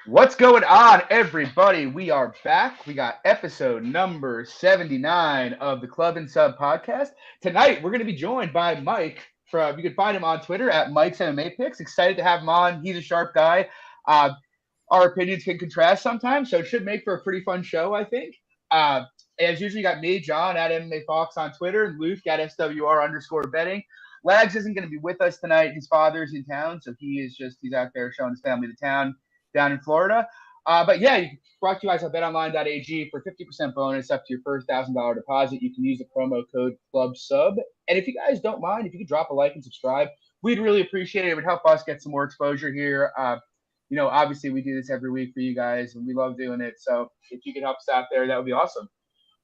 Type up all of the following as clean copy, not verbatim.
What's going on, everybody? We are back. We got episode number 79 of the Club and Sub podcast. Tonight, we're going to be joined by Mike. You can find him on Twitter at Mike's MMA Picks. Excited to have him on. He's a sharp guy. Uh, our opinions can contrast sometimes, so it should make for a pretty fun show, I think. Uh, as usual, you got me, John, at MMA Fox on Twitter, and Luke at SWR_betting. Lags isn't going to be with us tonight. His father's in town, so he's out there showing his family the town down in Florida. But yeah, brought to you guys at betonline.ag for 50% bonus up to your first $1,000 deposit. You can use the promo code CLUBSUB. And if you guys don't mind, if you could drop a like and subscribe, we'd really appreciate it. It would help us get some more exposure here. Obviously we do this every week for you guys, and we love doing it. So if you could help us out there, that would be awesome.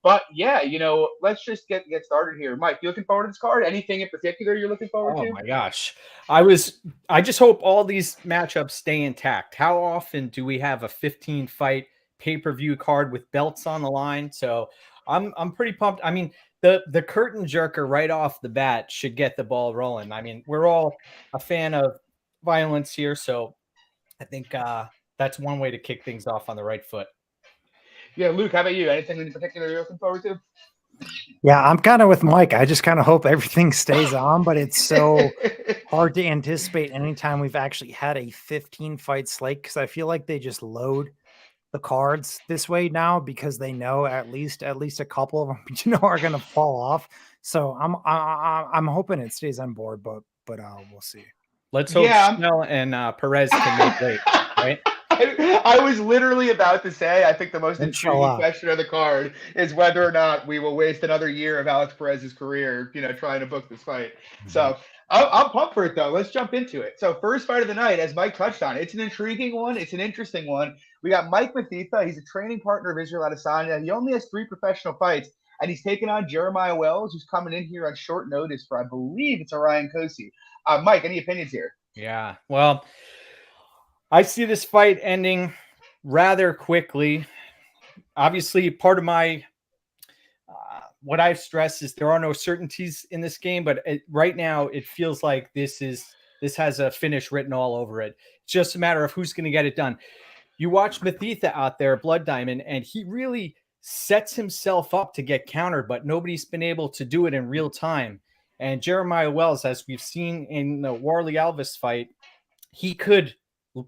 But yeah, let's just get started here. Mike, you looking forward to this card? Anything in particular you're looking forward to? Oh my gosh. I just hope all these matchups stay intact. How often do we have a 15 fight pay-per-view card with belts on the line? So I'm pretty pumped. I mean, the curtain jerker right off the bat should get the ball rolling. I mean, we're all a fan of violence here, so I think that's one way to kick things off on the right foot. Yeah, Luke, how about you? Anything in particular you're looking forward to? Yeah, I'm kind of with Mike. I just kind of hope everything stays on, but it's so hard to anticipate anytime we've actually had a 15 fight slate, because I feel like they just load the cards this way now because they know at least a couple of them are going to fall off. So I'm hoping it stays on board, but we'll see. Let's hope Snell and Perez can make weight, right? I was literally about to say, I think the most intriguing question of the card is whether or not we will waste another year of Alex Perez's career, trying to book this fight. Mm-hmm. So I'm pumped for it, though. Let's jump into it. So first fight of the night, as Mike touched on, it's an intriguing one. It's an interesting one. We got Mike Mathifa. He's a training partner of Israel Adesanya. He only has 3 professional fights, and he's taken on Jeremiah Wells, who's coming in here on short notice for, I believe it's Orion Kosi. Mike, any opinions here? Yeah, well, I see this fight ending rather quickly. Obviously, part of my what I've stressed is there are no certainties in this game, but right now it feels like this has a finish written all over it. It's just a matter of who's going to get it done. You watch Mathifa out there, Blood Diamond, and he really sets himself up to get countered, but nobody's been able to do it in real time. And Jeremiah Wells, as we've seen in the Warley Alves fight, he could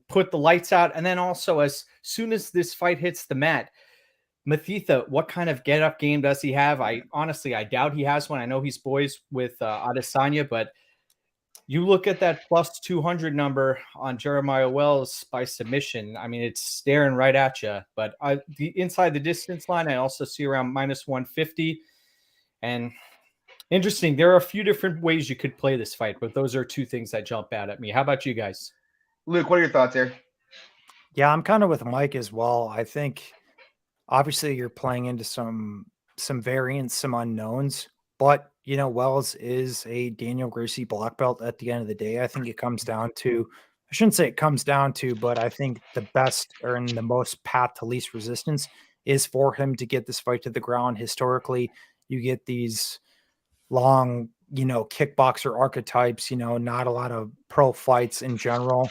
put the lights out. And then also, as soon as this fight hits the mat, Mathifa, what kind of get-up game does he have? I doubt he has one. I know he's boys with Adesanya, but you look at that plus 200 number on Jeremiah Wells by submission. I mean, it's staring right at you. But inside the distance line, I also see around minus 150. And interesting, there are a few different ways you could play this fight, but those are 2 things that jump out at me. How about you guys? Luke, what are your thoughts here? Yeah, I'm kind of with Mike as well. I think obviously you're playing into some variants, some unknowns, but Wells is a Daniel Gracie black belt at the end of the day. I think it comes down to, I shouldn't say it comes down to, but I think the best or in the most path to least resistance is for him to get this fight to the ground. Historically, you get these long, kickboxer archetypes, not a lot of pro fights in general.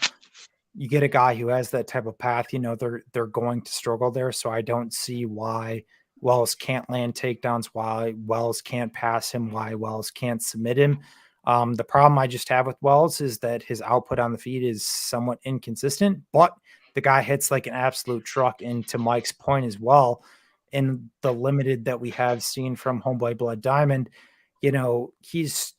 You get a guy who has that type of path, they're going to struggle there. So I don't see why Wells can't land takedowns, why Wells can't pass him, why Wells can't submit him. The problem I just have with Wells is that his output on the feet is somewhat inconsistent, but the guy hits like an absolute truck. And to Mike's point as well, in the limited that we have seen from Homeboy Blood Diamond, he's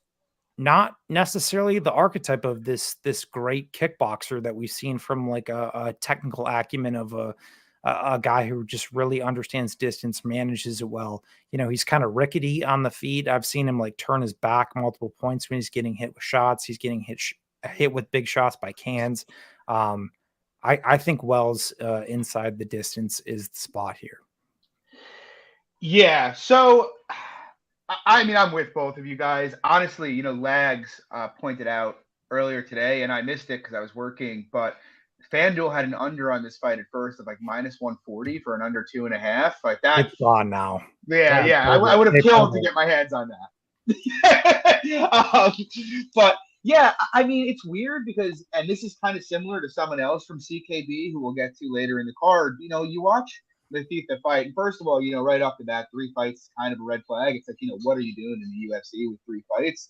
not necessarily the archetype of this great kickboxer that we've seen from like a technical acumen of a guy who just really understands distance, manages it well. He's kind of rickety on the feet. I've seen him like turn his back multiple points when he's getting hit with shots. He's getting hit with big shots by cans. I think Wells inside the distance is the spot here. Yeah, so I mean, I'm with both of you guys. Honestly, Lags pointed out earlier today, and I missed it because I was working, but FanDuel had an under on this fight at first of like minus 140 for an under 2.5. Like that. It's gone now. Yeah. I would have killed to get my hands on that. But Yeah, I mean, it's weird because, and this is kind of similar to someone else from CKB who we'll get to later in the card. You watch Matita fight, and first of all, right off the bat, 3 fights is kind of a red flag. It's like, what are you doing in the UFC with 3 fights?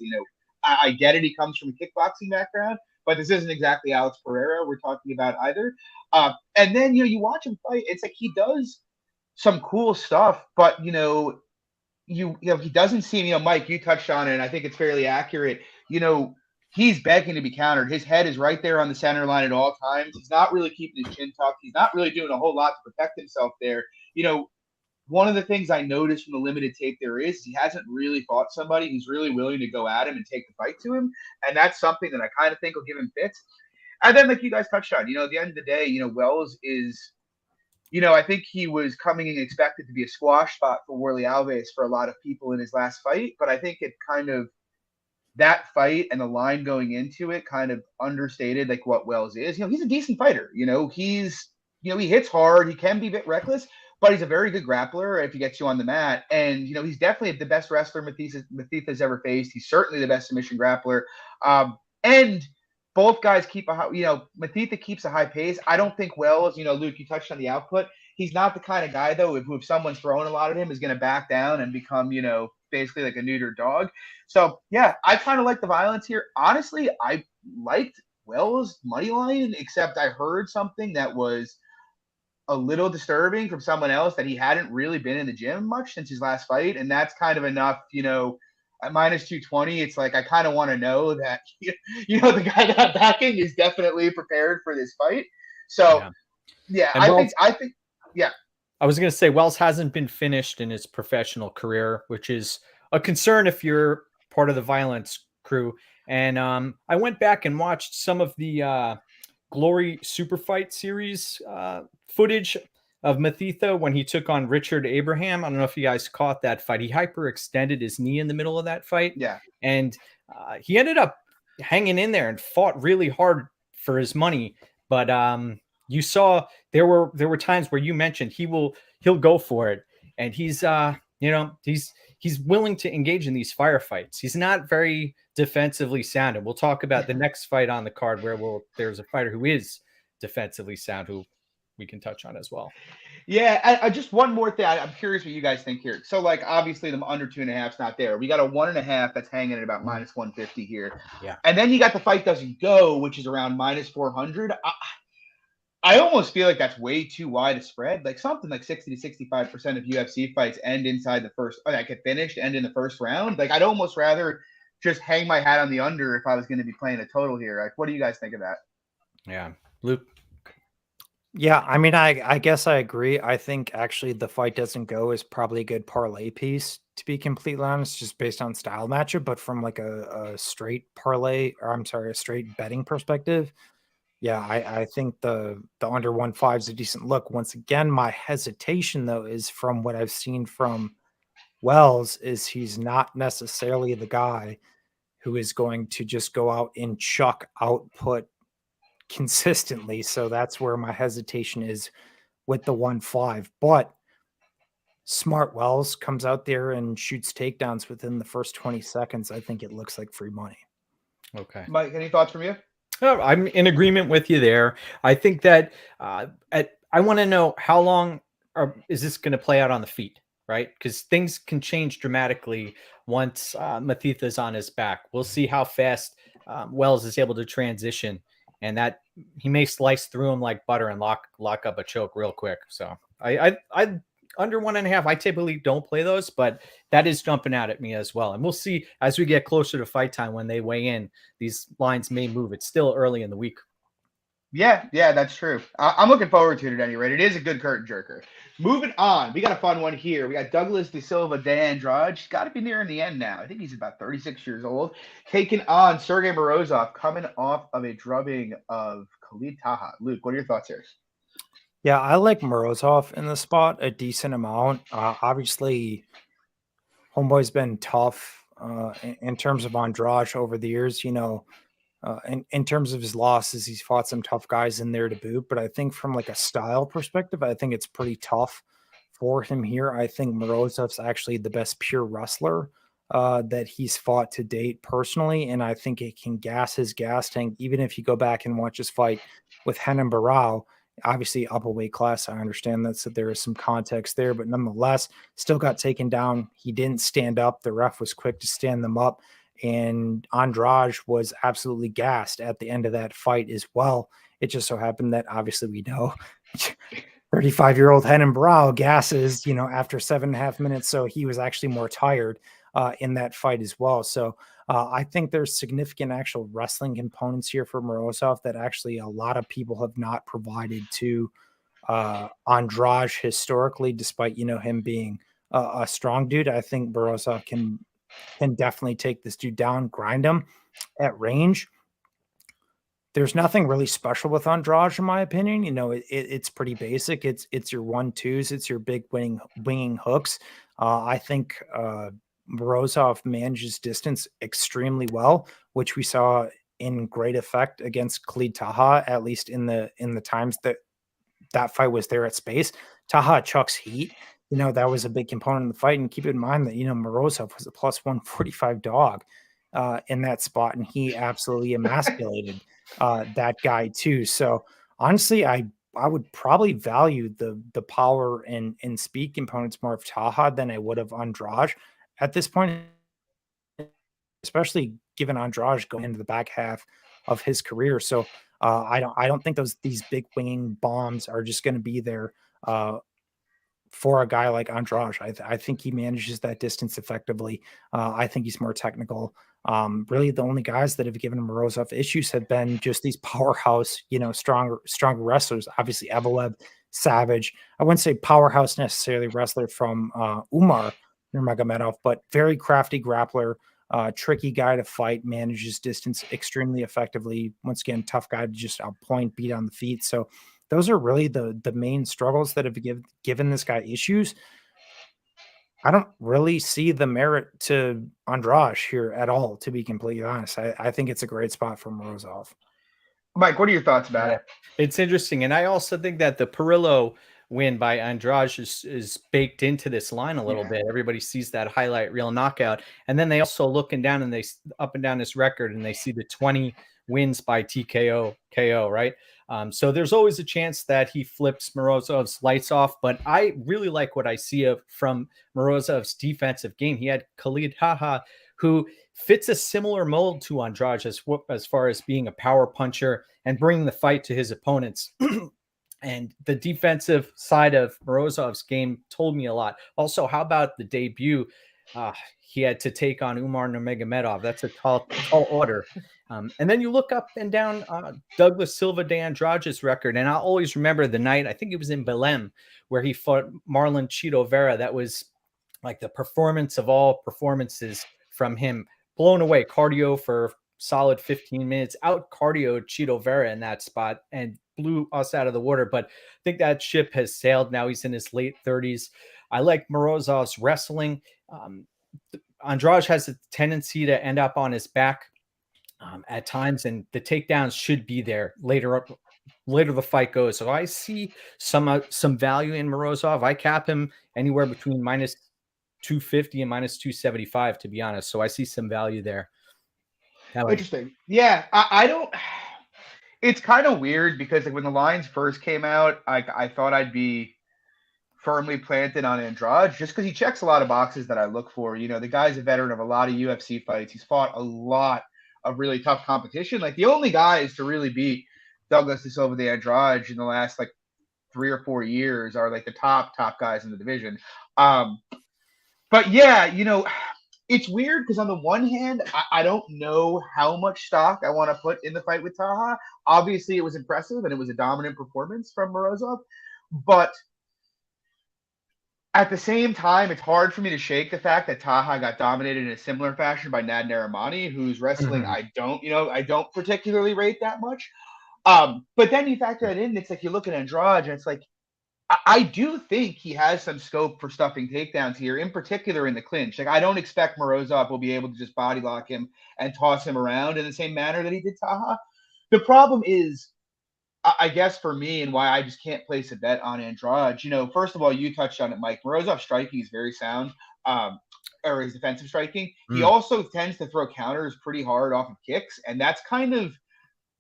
I get it. He comes from a kickboxing background, but this isn't exactly Alex Pereira we're talking about either. And then, you watch him fight. It's like he does some cool stuff, but, he doesn't seem, Mike, you touched on it, and I think it's fairly accurate. He's begging to be countered. His head is right there on the center line at all times. He's not really keeping his chin tucked. He's not really doing a whole lot to protect himself there. One of the things I noticed from the limited tape there is he hasn't really fought somebody who's really willing to go at him and take the fight to him. And that's something that I kind of think will give him fits. And then, like you guys touched on, at the end of the day, Wells is, I think he was coming in expected to be a squash spot for Warley Alves for a lot of people in his last fight. But I think it kind of, that fight and the line going into it kind of understated like what Wells is. He's a decent fighter. He hits hard. He can be a bit reckless, but he's a very good grappler if he gets you on the mat. And, he's definitely the best wrestler Matita's ever faced. He's certainly the best submission grappler. And both guys keep a high, Matita keeps a high pace. I don't think Wells, Luke, you touched on the output. He's not the kind of guy, though, if someone's throwing a lot at him, is going to back down and become, basically like a neutered dog. So, yeah, I kind of like the violence here. Honestly, I liked Wells' money line, except I heard something that was a little disturbing from someone else, that he hadn't really been in the gym much since his last fight. And that's kind of enough, at minus 220, it's like I kind of want to know that, the guy that backing is definitely prepared for this fight. So, yeah, I think, yeah. I was going to say Wells hasn't been finished in his professional career, which is a concern if you're part of the violence crew. And I went back and watched some of the Glory Super Fight Series footage of Matita when he took on Richard Abraham. I don't know if you guys caught that fight. He hyperextended his knee in the middle of that fight. Yeah. And he ended up hanging in there and fought really hard for his money. But you saw there were times where you mentioned he'll go for it. And he's he's willing to engage in these firefights. He's not very defensively sound. And we'll talk about the next fight on the card where there's a fighter who is defensively sound who we can touch on as well. Yeah, I just one more thing. I'm curious what you guys think here. So, like, obviously, the under 2.5 is not there. We got a 1.5 that's hanging at about minus 150 here. Yeah. And then you got the fight doesn't go, which is around minus 400. I almost feel like that's way too wide a spread. Like something like 60 to 65% of UFC fights end inside the first, that get finished, end in the first round. Like, I'd almost rather just hang my hat on the under if I was going to be playing a total here. Like, what do you guys think of that? Yeah. Luke? Yeah, I mean, I guess I agree. I think actually the fight doesn't go is probably a good parlay piece, to be completely honest, just based on style matchup. But from like a straight parlay, or I'm sorry, a straight betting perspective, yeah, I think the under 1.5 is a decent look. Once again, my hesitation though is from what I've seen from Wells is he's not necessarily the guy who is going to just go out and chuck output consistently. So that's where my hesitation is with the 1.5. But smart Wells comes out there and shoots takedowns within the first 20 seconds. I think it looks like free money. Okay. Mike, any thoughts from you? Oh, I'm in agreement with you there. I think that I want to know how long is this going to play out on the feet, right? Because things can change dramatically once Matita's on his back. We'll see how fast Wells is able to transition, and that he may slice through him like butter and lock up a choke real quick. So I under 1.5, I typically don't play those, but that is jumping out at me as well. And we'll see as we get closer to fight time when they weigh in, these lines may move. It's still early in the week. Yeah, that's true. I'm looking forward to it at any rate. It is a good curtain jerker. Moving on, we got a fun one here. We got Douglas De Silva de Andrade. He's got to be nearing the end now. I think he's about 36 years old. Taking on Sergey Morozov, coming off of a drubbing of Khalid Taha. Luke, what are your thoughts here? Yeah, I like Morozov in the spot a decent amount. Obviously, Homeboy's been tough in terms of Andrade over the years. In terms of his losses, he's fought some tough guys in there to boot. But I think from like a style perspective, I think it's pretty tough for him here. I think Morozov's actually the best pure wrestler that he's fought to date personally, and I think it can gas his gas tank. Even if you go back and watch his fight with Renan Barao, obviously up a weight class, I understand that there is some context there, but nonetheless, still got taken down. He didn't stand up. The ref was quick to stand them up, and Andrade was absolutely gassed at the end of that fight as well. It just so happened that obviously we know 35-year-old Renan Barao gasses, after 7.5 minutes. So he was actually more tired in that fight as well. So I think there's significant actual wrestling components here for Morozov that actually a lot of people have not provided to Andrade historically, despite, him being a strong dude. I think Morozov can definitely take this dude down, grind him at range. There's nothing really special with Andrade, in my opinion. It's pretty basic. It's your 1-2s. It's your big winging hooks. I think Morozov manages distance extremely well, which we saw in great effect against Khalid Taha, at least in the times that fight was there at space. Taha chucks heat. That was a big component of the fight. And keep in mind that, Morozov was a plus 145 dog in that spot, and he absolutely emasculated that guy too. So honestly, I would probably value the power and speed components more of Taha than I would of Andrade at this point, especially given Andrade going into the back half of his career. So I don't think these big winging bombs are just going to be there for a guy like Andrade. I think he manages that distance effectively. I think he's more technical. Really, the only guys that have given Morozov issues have been just these powerhouse, stronger wrestlers. Obviously, Evelev, Savage. I wouldn't say powerhouse necessarily wrestler from Umar Nurmagomedov, but very crafty grappler, tricky guy to fight, manages distance extremely effectively. Once again, tough guy to just outpoint, beat on the feet. So those are really the main struggles that have given this guy issues. I don't really see the merit to Andrade here at all, to be completely honest. I think it's a great spot for Morozov. Mike, what are your thoughts about it? It's interesting. And I also think that the Perillo win by Andrade is baked into this line a little bit. Everybody sees that highlight reel knockout. And then they also looking down and they up and down this record and they see the 20 wins by TKO, KO, right? So there's always a chance that he flips Morozov's lights off, but I really like what I see from Morozov's defensive game. He had Khalid Taha, who fits a similar mold to Andrade as far as being a power puncher and bringing the fight to his opponents. And the defensive side of Morozov's game told me a lot. Also, how about the debut? He had to take on Umar Nurmagomedov. That's a tall order. And then you look up and down Douglas Silva de Andrade's record, and I'll always remember the night, I think it was in Belém, where he fought Marlon Chito Vera. That was like the performance of all performances from him. Blown away, cardio for solid 15 minutes, out cardio Chito Vera in that spot and blew us out of the water. But I think that ship has sailed. Now he's in his late 30s. I like Morozov's wrestling. Andrade has a tendency to end up on his back at times, and the takedowns should be there later the fight goes. So I see some value in Morozov. I cap him anywhere between minus 250 and minus 275, to be honest. So I see some value there. Interesting. Yeah, I don't. It's kind of weird because when the lines first came out, I thought I'd be firmly planted on Andrade just because he checks a lot of boxes that I look for. The guy's a veteran of a lot of UFC fights. He's fought a lot of really tough competition. Like the only guys to really beat Douglas de Silva de Andrade in the last 3 or 4 years are the top guys in the division. But yeah, it's weird because on the one hand, I don't know how much stock I want to put in the fight with Taha. Obviously, it was impressive and it was a dominant performance from Morozov. But at the same time, it's hard for me to shake the fact that Taha got dominated in a similar fashion by Nad Narimani, whose wrestling I don't particularly rate that much. But then you factor that in, it's you look at Andrade and it's I do think he has some scope for stuffing takedowns here, in particular in the clinch. I don't expect Morozov will be able to just body lock him and toss him around in the same manner that he did Taha. The problem is, I guess for me, and why I just can't place a bet on Andrade, first of all, you touched on it, Mike. Morozov's striking is very sound. or his defensive striking. He also tends to throw counters pretty hard off of kicks, and that's kind of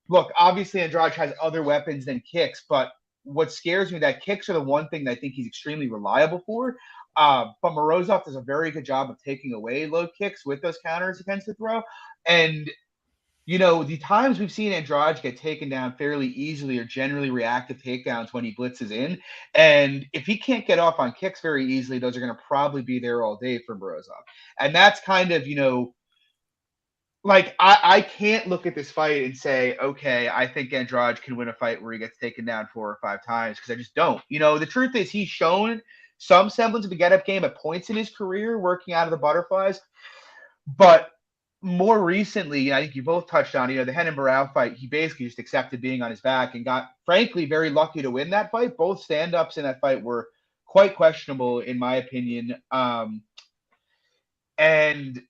look. Obviously, Andrade has other weapons than kicks, but what scares me that kicks are the one thing that I think he's extremely reliable for. But Morozov does a very good job of taking away low kicks with those counters he tends to throw, and the times we've seen Andrade get taken down fairly easily are generally reactive takedowns when he blitzes in. And if he can't get off on kicks very easily, those are going to probably be there all day for Morozov. And that's kind of, like I can't look at this fight and say, okay, I think Andrade can win a fight where he gets taken down 4 or 5 times because I just don't. The truth is he's shown some semblance of a get-up game at points in his career working out of the butterflies. But more recently, I think you both touched on, the Henan Barao fight, he basically just accepted being on his back and got, frankly, very lucky to win that fight. Both stand-ups in that fight were quite questionable, in my opinion. And,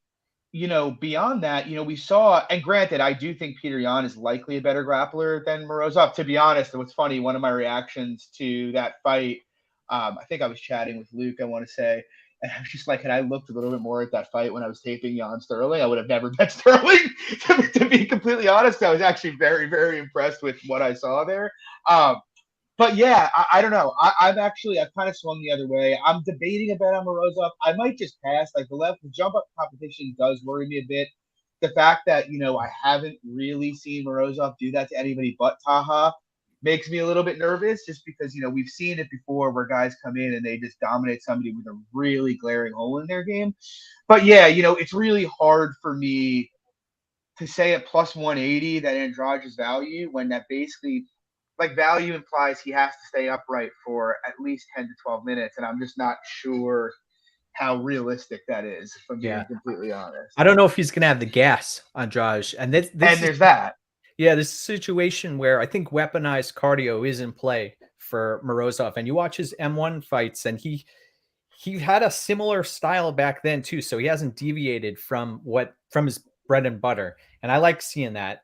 beyond that, we saw, and granted, I do think Peter Yan is likely a better grappler than Morozov. To be honest, what's funny, one of my reactions to that fight, I think I was chatting with Luke, I want to say, and I was just like, had I looked a little bit more at that fight when I was taping Jan Sterling, I would have never bet Sterling. To be completely honest, I was actually very, very impressed with what I saw there. But yeah, I don't know. I've kind of swung the other way. I'm debating a bet on Morozov. I might just pass. Like the jump up competition does worry me a bit. The fact that, I haven't really seen Morozov do that to anybody but Taha makes me a little bit nervous just because, we've seen it before where guys come in and they just dominate somebody with a really glaring hole in their game. But yeah, it's really hard for me to say at plus 180 that Andrade's value when that basically like value implies he has to stay upright for at least 10 to 12 minutes. And I'm just not sure how realistic that is, if I'm being completely honest. I don't know if he's going to have the gas, Andrade. And there's that. Yeah, this is a situation where I think weaponized cardio is in play for Morozov. And you watch his M1 fights, and he had a similar style back then too. So he hasn't deviated from his bread and butter. And I like seeing that.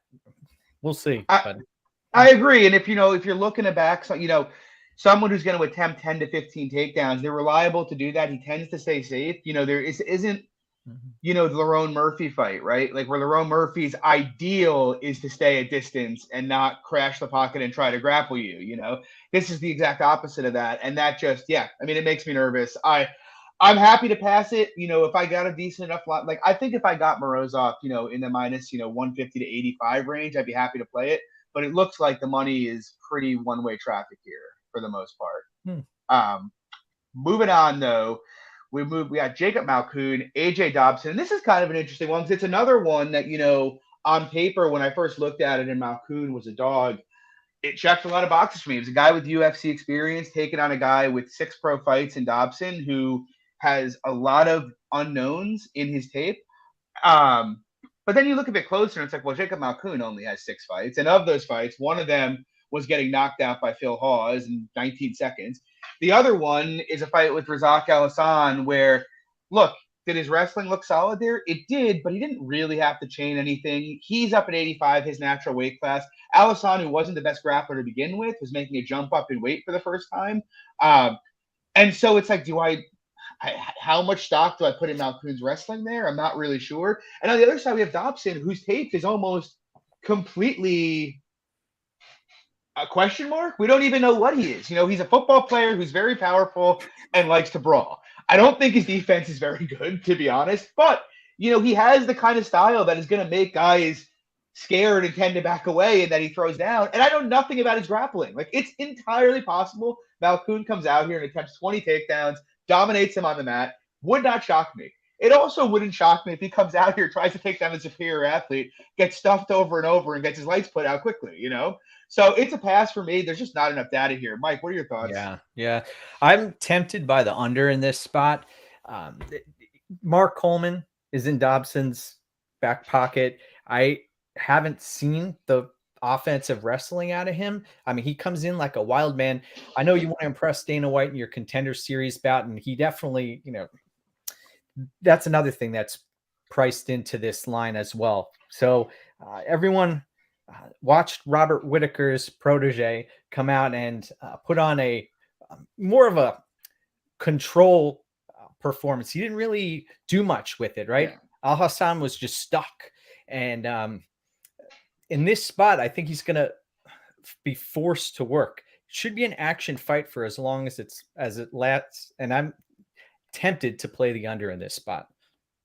We'll see. I agree. And if you're looking to back, someone who's going to attempt 10 to 15 takedowns, they're reliable to do that. He tends to stay safe. There isn't the Lerone Murphy fight, right? Like where Lerone Murphy's ideal is to stay at distance and not crash the pocket and try to grapple you. This is the exact opposite of that. And that just, it makes me nervous. I'm happy to pass it. If I got a decent enough lot, like I think if I got Morozov, in the minus, 150 to 85 range, I'd be happy to play it. But it looks like the money is pretty one-way traffic here for the most part. Moving on, though, we got Jacob Malcoon, AJ Dobson. And this is kind of an interesting one because it's another one that, on paper, when I first looked at it and Malcoon was a dog, it checked a lot of boxes for me. It was a guy with UFC experience taking on a guy with 6 pro fights in Dobson who has a lot of unknowns in his tape. But then you look a bit closer and it's like, well, Jacob Malcoon only has 6 fights. And of those fights, one of them was getting knocked out by Phil Hawes in 19 seconds. The other one is a fight with Razak Al-Hassan where, look, did his wrestling look solid there? It did, but he didn't really have to chain anything. He's up at 85, his natural weight class. Al-Hassan, who wasn't the best grappler to begin with, was making a jump up in weight for the first time. And so it's like, how much stock do I put in Malcoon's wrestling there? I'm not really sure. And on the other side, we have Dobson, whose tape is almost completely a question mark. We don't even know what he is. He's a football player who's very powerful and likes to brawl. I don't think his defense is very good, to be honest. But, he has the kind of style that is going to make guys scared and tend to back away and that he throws down. And I know nothing about his grappling. Like, it's entirely possible Malcoon comes out here and attempts 20 takedowns, dominates him on the mat. Would not shock me. It also wouldn't shock me if he comes out here, tries to take down a superior athlete, gets stuffed over and over, and gets his lights put out quickly, So it's a pass for me. There's just not enough data here. Mike, what are your thoughts? Yeah. I'm tempted by the under in this spot. Mark Coleman is in Dobson's back pocket. I haven't seen the offensive wrestling out of him. I mean, he comes in like a wild man. I know you want to impress Dana White in your Contender Series bout, and he definitely, that's another thing that's priced into this line as well. So everyone watched Robert Whitaker's protege come out and put on a more of a control performance. He didn't really do much with it, right? Yeah. Al Hassan was just stuck. And in this spot, I think he's going to be forced to work. It should be an action fight for as long as it lasts. And I'm tempted to play the under in this spot.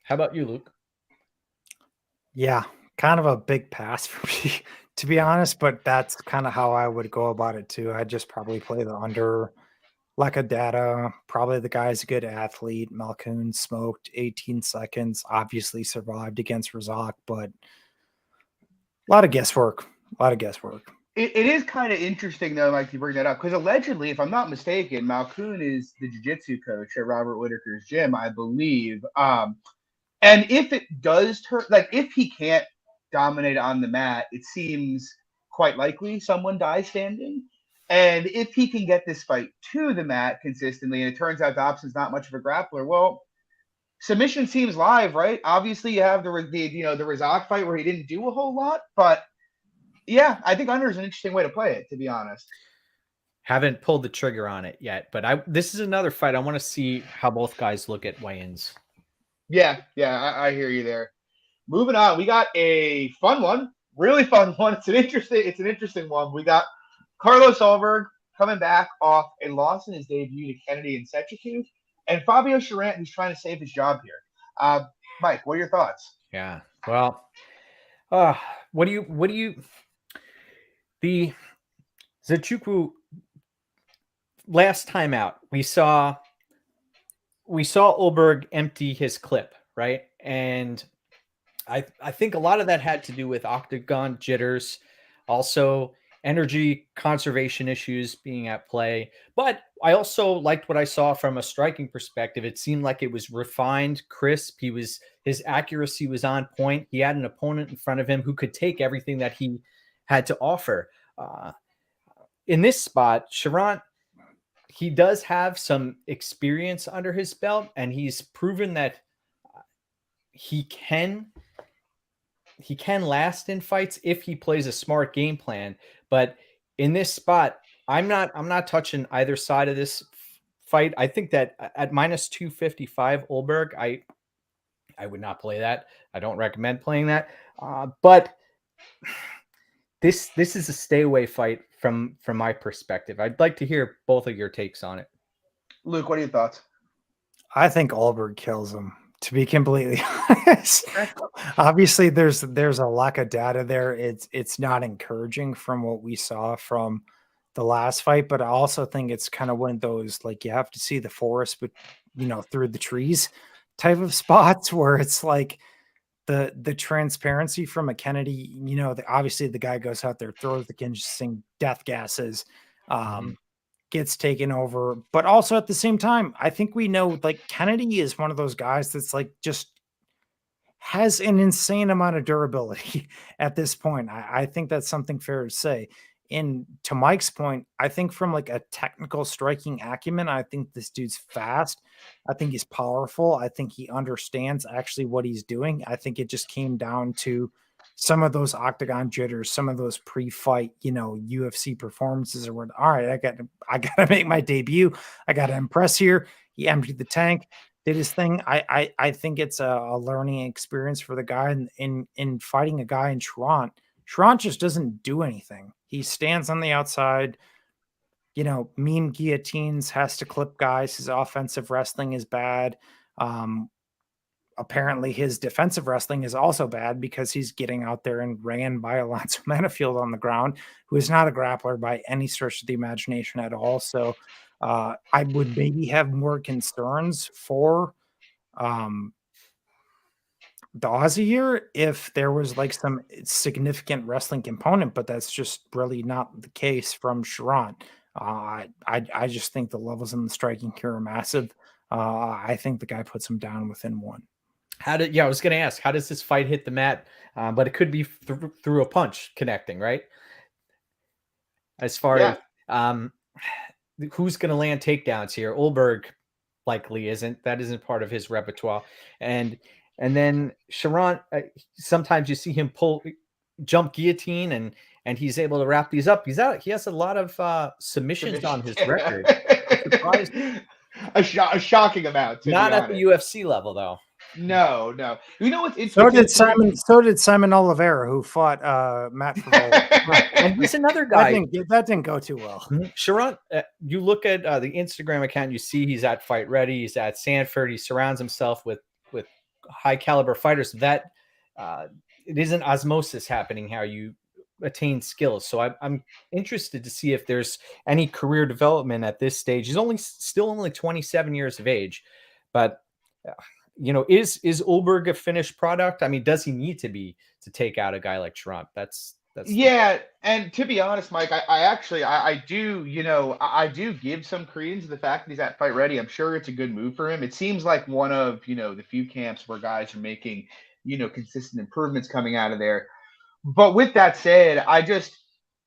How about you, Luke? Yeah, kind of a big pass for me, to be honest, but that's kind of how I would go about it too. I'd just probably play the under. Data, probably the guy's a good athlete. Malcoon smoked 18 seconds, obviously survived against Razak, but a lot of guesswork. It is kind of interesting, though, Mike, you bring that up, because allegedly, if I'm not mistaken, Malcoon is the jiu-jitsu coach at Robert Whitaker's gym, I believe. And if it does turn, like, if he can't dominate on the mat, it seems quite likely someone dies standing. And if he can get this fight to the mat consistently, and it turns out Dobson's not much of a grappler, well, submission seems live, right? Obviously, you have the Razak fight where he didn't do a whole lot, but yeah, I think under is an interesting way to play it, to be honest. Haven't pulled the trigger on it yet, but this is another fight. I want to see how both guys look at weigh-ins. Yeah, I hear you there. Moving on, we got a fun one, really fun one. It's an interesting one. We got Carlos Ulberg coming back off a loss in his debut to Kennedy and Sechiku, and Fabio Charant, who's trying to save his job here. Mike, what are your thoughts? Yeah, well, what do you the Sechiku last time out? We saw Ulberg empty his clip, right? And I think a lot of that had to do with octagon jitters, also energy conservation issues being at play. But I also liked what I saw from a striking perspective. It seemed like it was refined, crisp. His accuracy was on point. He had an opponent in front of him who could take everything that he had to offer. In this spot, Charant, he does have some experience under his belt, and he's proven that he can last in fights if he plays a smart game plan. But in this spot, I'm not touching either side of this fight. I think that at minus 255 Ulberg, I would not play that. I don't recommend playing that. But this is a stay away fight from my perspective. I'd like to hear both of your takes on it. Luke, what are your thoughts? I think Ulberg kills him, to be completely honest. Obviously, there's a lack of data there. It's not encouraging from what we saw from the last fight, but I also think it's kind of one of those, like, you have to see the forest, but through the trees type of spots where it's like the transparency from a Kennedy, obviously the guy goes out there, throws the congesting death gases, gets taken over. But also at the same time, I think we know, like, Kennedy is one of those guys that's like just has an insane amount of durability at this point. I think that's something fair to say. And to Mike's point, I think from like a technical striking acumen, I think this dude's fast. I think he's powerful. I think he understands actually what he's doing. I think it just came down to some of those octagon jitters, some of those pre-fight, UFC performances, or what. All right, I got to make my debut. I got to impress here. He emptied the tank, did his thing. I think it's a learning experience for the guy in fighting a guy in Charant. Charant just doesn't do anything. He stands on the outside, meme guillotines, has to clip guys. His offensive wrestling is bad. Apparently his defensive wrestling is also bad because he's getting out there and ran by Alonso Manafield on the ground, who is not a grappler by any stretch of the imagination at all. So I would maybe have more concerns for the Aussie here if there was like some significant wrestling component, but that's just really not the case from Charant. I just think the levels in the striking here are massive. I think the guy puts him down within one. I was going to ask, how does this fight hit the mat? But it could be through a punch connecting, right? As far as who's going to land takedowns here, Ulberg likely isn't. That isn't part of his repertoire. And then Charant, sometimes you see him jump guillotine, and he's able to wrap these up. He has a lot of submissions on his record. I'm surprised a shocking amount, to Not be at the honest. UFC level, though. No. You know what's So interesting? did Simon. So did Simon Oliveira, who fought Matt Favola. And he's another That guy. didn't go too well. Sharon, you look at the Instagram account, you see he's at Fight Ready, he's at Sanford, he surrounds himself with high caliber fighters. That it isn't osmosis happening how you attain skills. So I'm interested to see if there's any career development at this stage. He's still only 27 years of age, but is Ulberg a finished product? I mean, does he need to be to take out a guy like Trump? That's Yeah, and to be honest, Mike, I do, I do give some credence to the fact that he's at Fight Ready. I'm sure it's a good move for him. It seems like one of, the few camps where guys are making, consistent improvements coming out of there. But with that said,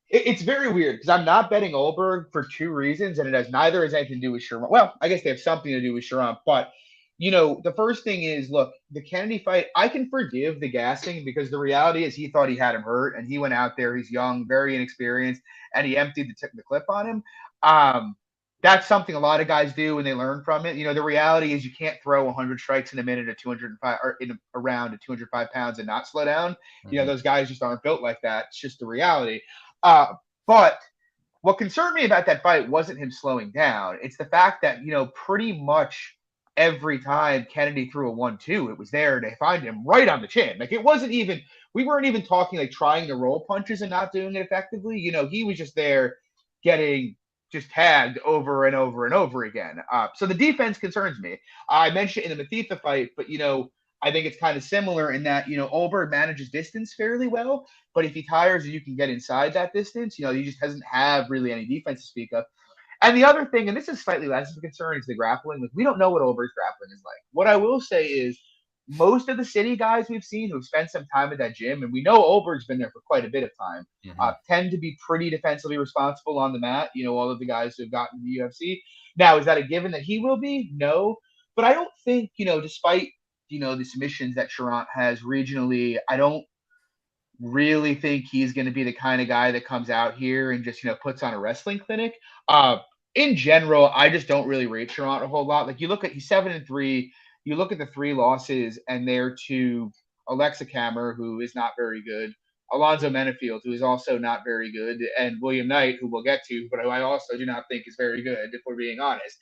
it's very weird because I'm not betting Ulberg for two reasons, and neither has anything to do with Sharon. Well, I guess they have something to do with Sharon, but the first thing is, look, the Kennedy fight, I can forgive the gassing because the reality is he thought he had him hurt, and he went out there. He's young, very inexperienced, and he emptied the clip on him. That's something a lot of guys do when they learn from it. The reality is you can't throw 100 strikes in a minute at 205 or in a round at 205 pounds and not slow down. Those guys just aren't built like that. It's just the reality. But what concerned me about that fight wasn't him slowing down. It's the fact that, pretty much every time Kennedy threw a 1-2, it was there to find him right on the chin. Like, we weren't even talking like trying to roll punches and not doing it effectively. He was just there getting just tagged over and over and over again. So the defense concerns me. I mentioned in the Mathifa fight, but, I think it's kind of similar in that, Ulberg manages distance fairly well, but if he tires and you can get inside that distance, he just doesn't have really any defense to speak of. And the other thing, and this is slightly less of a concern, is the grappling. Like, we don't know what Ulberg's grappling is like. What I will say is most of the city guys we've seen who've spent some time at that gym, and we know Ulberg's been there for quite a bit of time, tend to be pretty defensively responsible on the mat. All of the guys who've gotten to the UFC. Now, is that a given that he will be? No. But I don't think, despite, the submissions that Charant has regionally, I don't really think he's going to be the kind of guy that comes out here and just, puts on a wrestling clinic. In general, I just don't really rate Charant a whole lot. Like, he's 7-3. You look at the 3 losses, and they're to Alexa Kammer, who is not very good, Alonzo Menefield, who is also not very good, and William Knight, who we'll get to, but who I also do not think is very good, if we're being honest.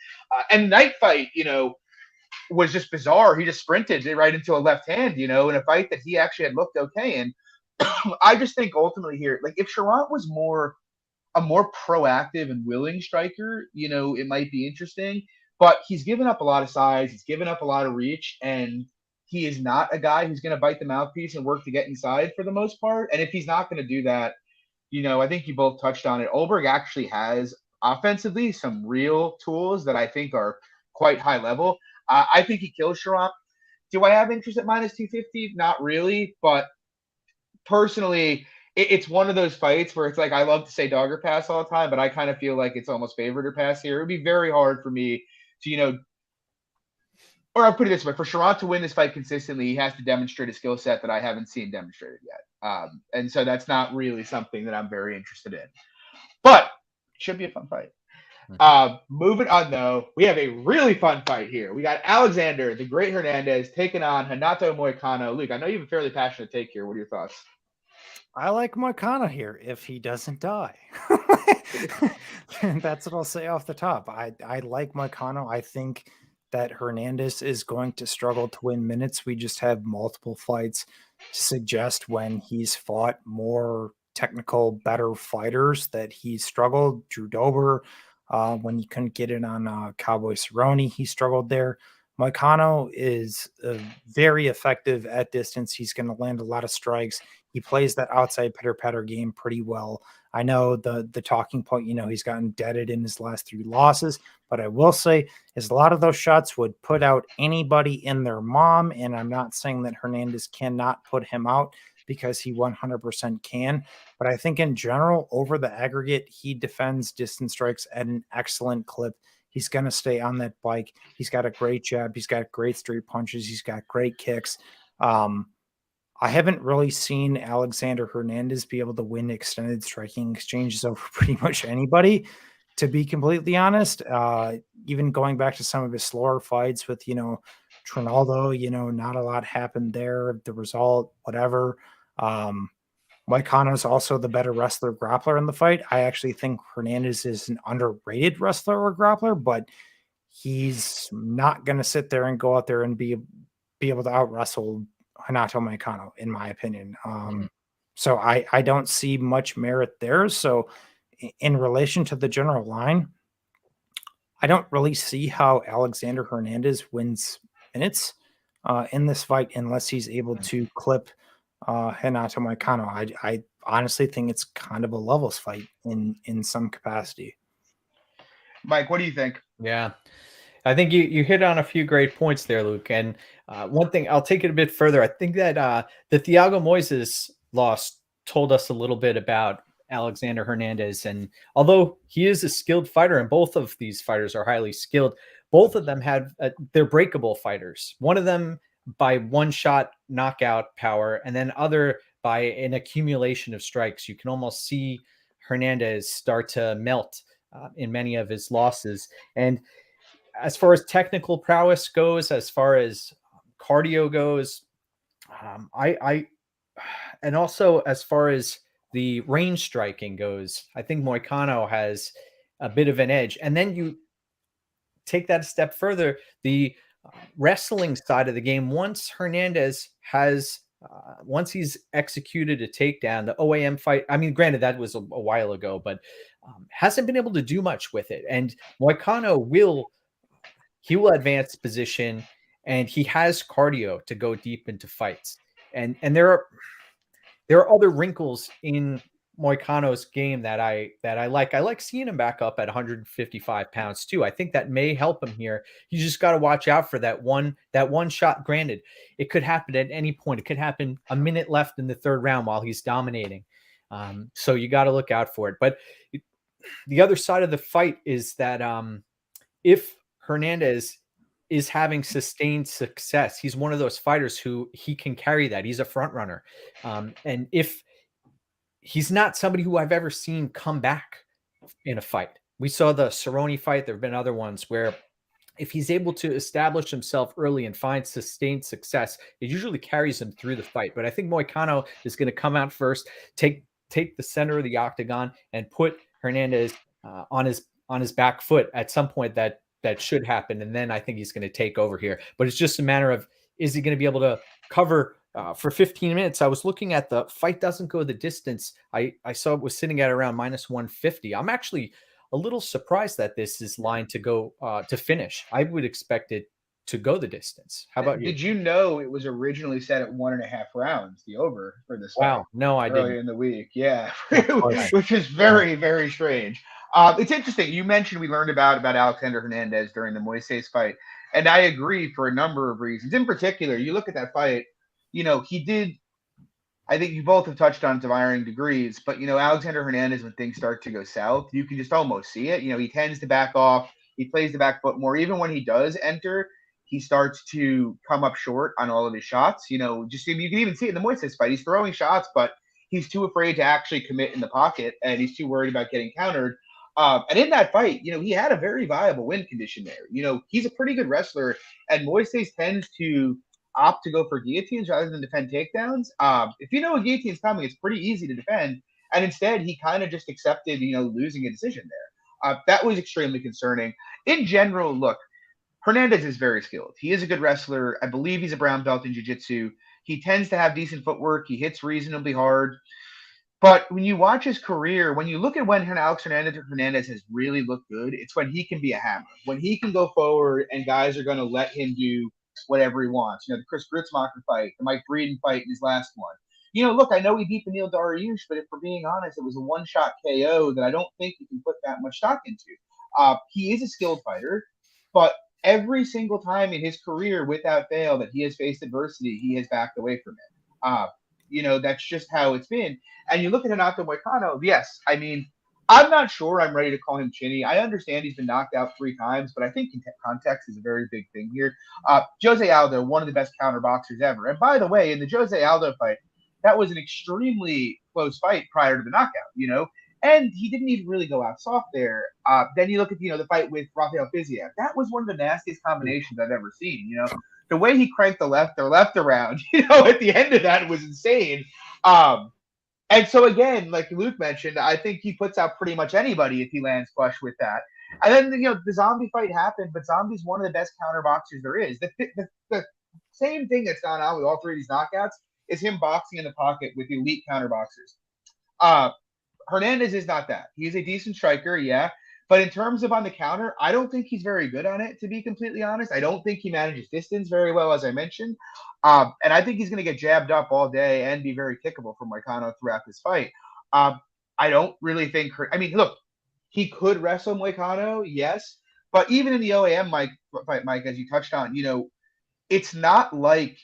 And the Knight fight, was just bizarre. He just sprinted right into a left hand, in a fight that he actually had looked okay. And I just think ultimately here, like, if Charant was a more proactive and willing striker, it might be interesting. But he's given up a lot of size. He's given up a lot of reach. And he is not a guy who's going to bite the mouthpiece and work to get inside for the most part. And if he's not going to do that, I think you both touched on it. Ulberg actually has offensively some real tools that I think are quite high level. I think he kills Charant. Do I have interest at minus 250? Not really. But personally, it's one of those fights where it's like, I love to say dog or pass all the time, but I kind of feel like it's almost favored or pass here. It would be very hard for me to, or I'll put it this way, for Charant to win this fight consistently, he has to demonstrate a skill set that I haven't seen demonstrated yet. And so that's not really something that I'm very interested in. But it should be a fun fight. Moving on, though, we have a really fun fight here. We got Alexander, the Great Hernandez, taking on Hanato Moycano. Luke, I know you have a fairly passionate take here. What are your thoughts? I like Moycano here if he doesn't die. That's what I'll say off the top. I like Moycano. I think that Hernandez is going to struggle to win minutes. We just have multiple fights to suggest when he's fought more technical, better fighters that he struggled. Drew Dober, when he couldn't get it on Cowboy Cerrone, he struggled there. Moycano is very effective at distance. He's going to land a lot of strikes. He plays that outside pitter-patter game pretty well. I know the talking point, he's gotten deaded in his last 3 losses, but I will say is a lot of those shots would put out anybody in their mom, and I'm not saying that Hernandez cannot put him out because he 100% can, but I think in general, over the aggregate, he defends distance strikes at an excellent clip. He's going to stay on that bike. He's got a great jab. He's got great straight punches. He's got great kicks. I haven't really seen Alexander Hernandez be able to win extended striking exchanges over pretty much anybody. to be completely honest, even going back to some of his slower fights with, Trinaldo, not a lot happened there. The result, whatever. Moycano is also the better wrestler grappler in the fight. I actually think Hernandez is an underrated wrestler or grappler, but he's not going to sit there and go out there and be able to out wrestle Hanato Moycano, in my opinion. So I don't see much merit there. So in relation to the general line, I don't really see how Alexander Hernandez wins minutes in this fight unless he's able to clip Hanato Moycano. I honestly think it's kind of a levels fight in some capacity. Mike, what do you think? Yeah, I think you hit on a few great points there, Luke. And one thing, I'll take it a bit further. I think that the Thiago Moises loss told us a little bit about Alexander Hernandez. And although he is a skilled fighter, and both of these fighters are highly skilled, both of them had they're breakable fighters. One of them by one shot knockout power, and then other by an accumulation of strikes. You can almost see Hernandez start to melt in many of his losses. And as far as technical prowess goes, as far as cardio goes, and also as far as the range striking goes, I think Moycano has a bit of an edge. And then you take that a step further, the wrestling side of the game, once Hernandez has once he's executed a takedown, the OAM fight, I mean, granted, that was a while ago, but hasn't been able to do much with it. And Moycano will advance position, and he has cardio to go deep into fights. And there are other wrinkles in Moycano's game that I like. I like seeing him back up at 155 pounds too. I think that may help him here. You just got to watch out for that one shot. Granted, it could happen at any point. It could happen a minute left in the third round while he's dominating. So you got to look out for it. But the other side of the fight is that if Hernandez is having sustained success, he's one of those fighters who he can carry that. He's a front runner. And if he's not somebody who I've ever seen come back in a fight. We saw the Cerrone fight. There have been other ones where if he's able to establish himself early and find sustained success, it usually carries him through the fight. But I think Moycano is going to come out first, take the center of the octagon and put Hernandez on his back foot at some point that should happen. And then I think he's going to take over here. But it's just a matter of, is he going to be able to cover for 15 minutes? I was looking at the fight doesn't go the distance. I saw it was sitting at around -150. I'm actually a little surprised that this is lined to go to finish. I would expect it to go the distance. How about you? Did you know it was originally set at 1.5 rounds, the over for this Wow. fight? No, I didn't. Earlier in the week. Yeah. Which is very, very strange. It's interesting. You mentioned we learned about Alexander Hernandez during the Moises fight. And I agree for a number of reasons. In particular, you look at that fight, he did, I think you both have touched on to varying degrees, but, Alexander Hernandez, when things start to go south, you can just almost see it. He tends to back off. He plays the back foot more. Even when he does enter, he starts to come up short on all of his shots. You can even see it in the Moises fight. He's throwing shots, but he's too afraid to actually commit in the pocket, and he's too worried about getting countered. And in that fight, he had a very viable win condition there. He's a pretty good wrestler, and Moises tends to opt to go for guillotines rather than defend takedowns. If you know a guillotine's coming, it's pretty easy to defend. And instead, he kind of just accepted, losing a decision there. That was extremely concerning. In general, look, Hernandez is very skilled. He is a good wrestler. I believe he's a brown belt in jiu-jitsu. He tends to have decent footwork. He hits reasonably hard. But when you watch his career, when you look at when Alex Hernandez has really looked good, it's when he can be a hammer. When he can go forward and guys are going to let him do whatever he wants. The Chris Gritzmacher fight, the Mike Breeden fight in his last one. Look, I know he beat Beneil Dariush, but if we're being honest, it was a one-shot KO that I don't think you can put that much stock into. He is a skilled fighter, but every single time in his career, without fail, that he has faced adversity, he has backed away from it. That's just how it's been. And you look at Hanato Moycano, yes, I mean, I'm not sure I'm ready to call him chinny. I understand he's been knocked out 3 times, but I think context is a very big thing here. Jose Aldo, one of the best counter boxers ever. And by the way, in the Jose Aldo fight, that was an extremely close fight prior to the knockout. And he didn't even really go out soft there. Then you look at the fight with Rafael Fiziev. That was one of the nastiest combinations I've ever seen. The way he cranked the left around, at the end of that was insane. And so again, like Luke mentioned, I think he puts out pretty much anybody if he lands flush with that. And then the zombie fight happened, but Zombie's one of the best counter boxers there is. The same thing that's gone on with all three of these knockouts is him boxing in the pocket with elite counter boxers. Hernandez is not that. He's a decent striker, yeah. But in terms of on the counter, I don't think he's very good on it, to be completely honest. I don't think he manages distance very well, as I mentioned. And I think he's going to get jabbed up all day and be very kickable for Moycano throughout this fight. I don't really think – I mean, look, he could wrestle Moycano, yes. But even in the OAM fight, Mike, as you touched on, it's not like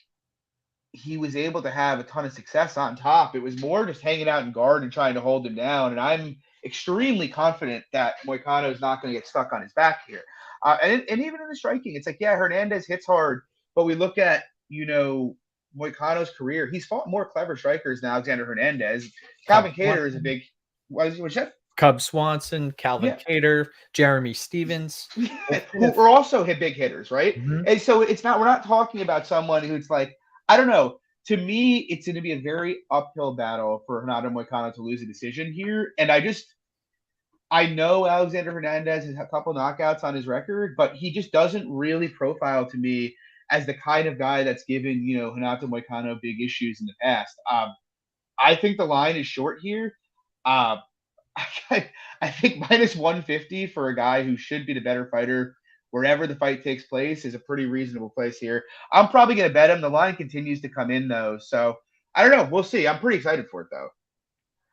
he was able to have a ton of success on top. It was more just hanging out in guard and trying to hold him down. And I'm extremely confident that Moycano is not going to get stuck on his back here. And even in the striking, it's like, yeah, Hernandez hits hard, but we look at, Moycano's career. He's fought more clever strikers than Alexander Hernandez. Calvin Kattar is a big – what's that? Cub Swanson, Calvin Kattar, Jeremy Stevens. Who are also big hitters, right? Mm-hmm. And so we're not talking about someone who's like, I don't know. To me, it's going to be a very uphill battle for Hanato Moycano to lose a decision here. And I know Alexander Hernandez has a couple knockouts on his record, but he just doesn't really profile to me as the kind of guy that's given, Hanato Moycano big issues in the past. I think the line is short here. I think minus 150 for a guy who should be the better fighter wherever the fight takes place is a pretty reasonable place here. I'm probably going to bet him. The line continues to come in, though. So, I don't know. We'll see. I'm pretty excited for it, though.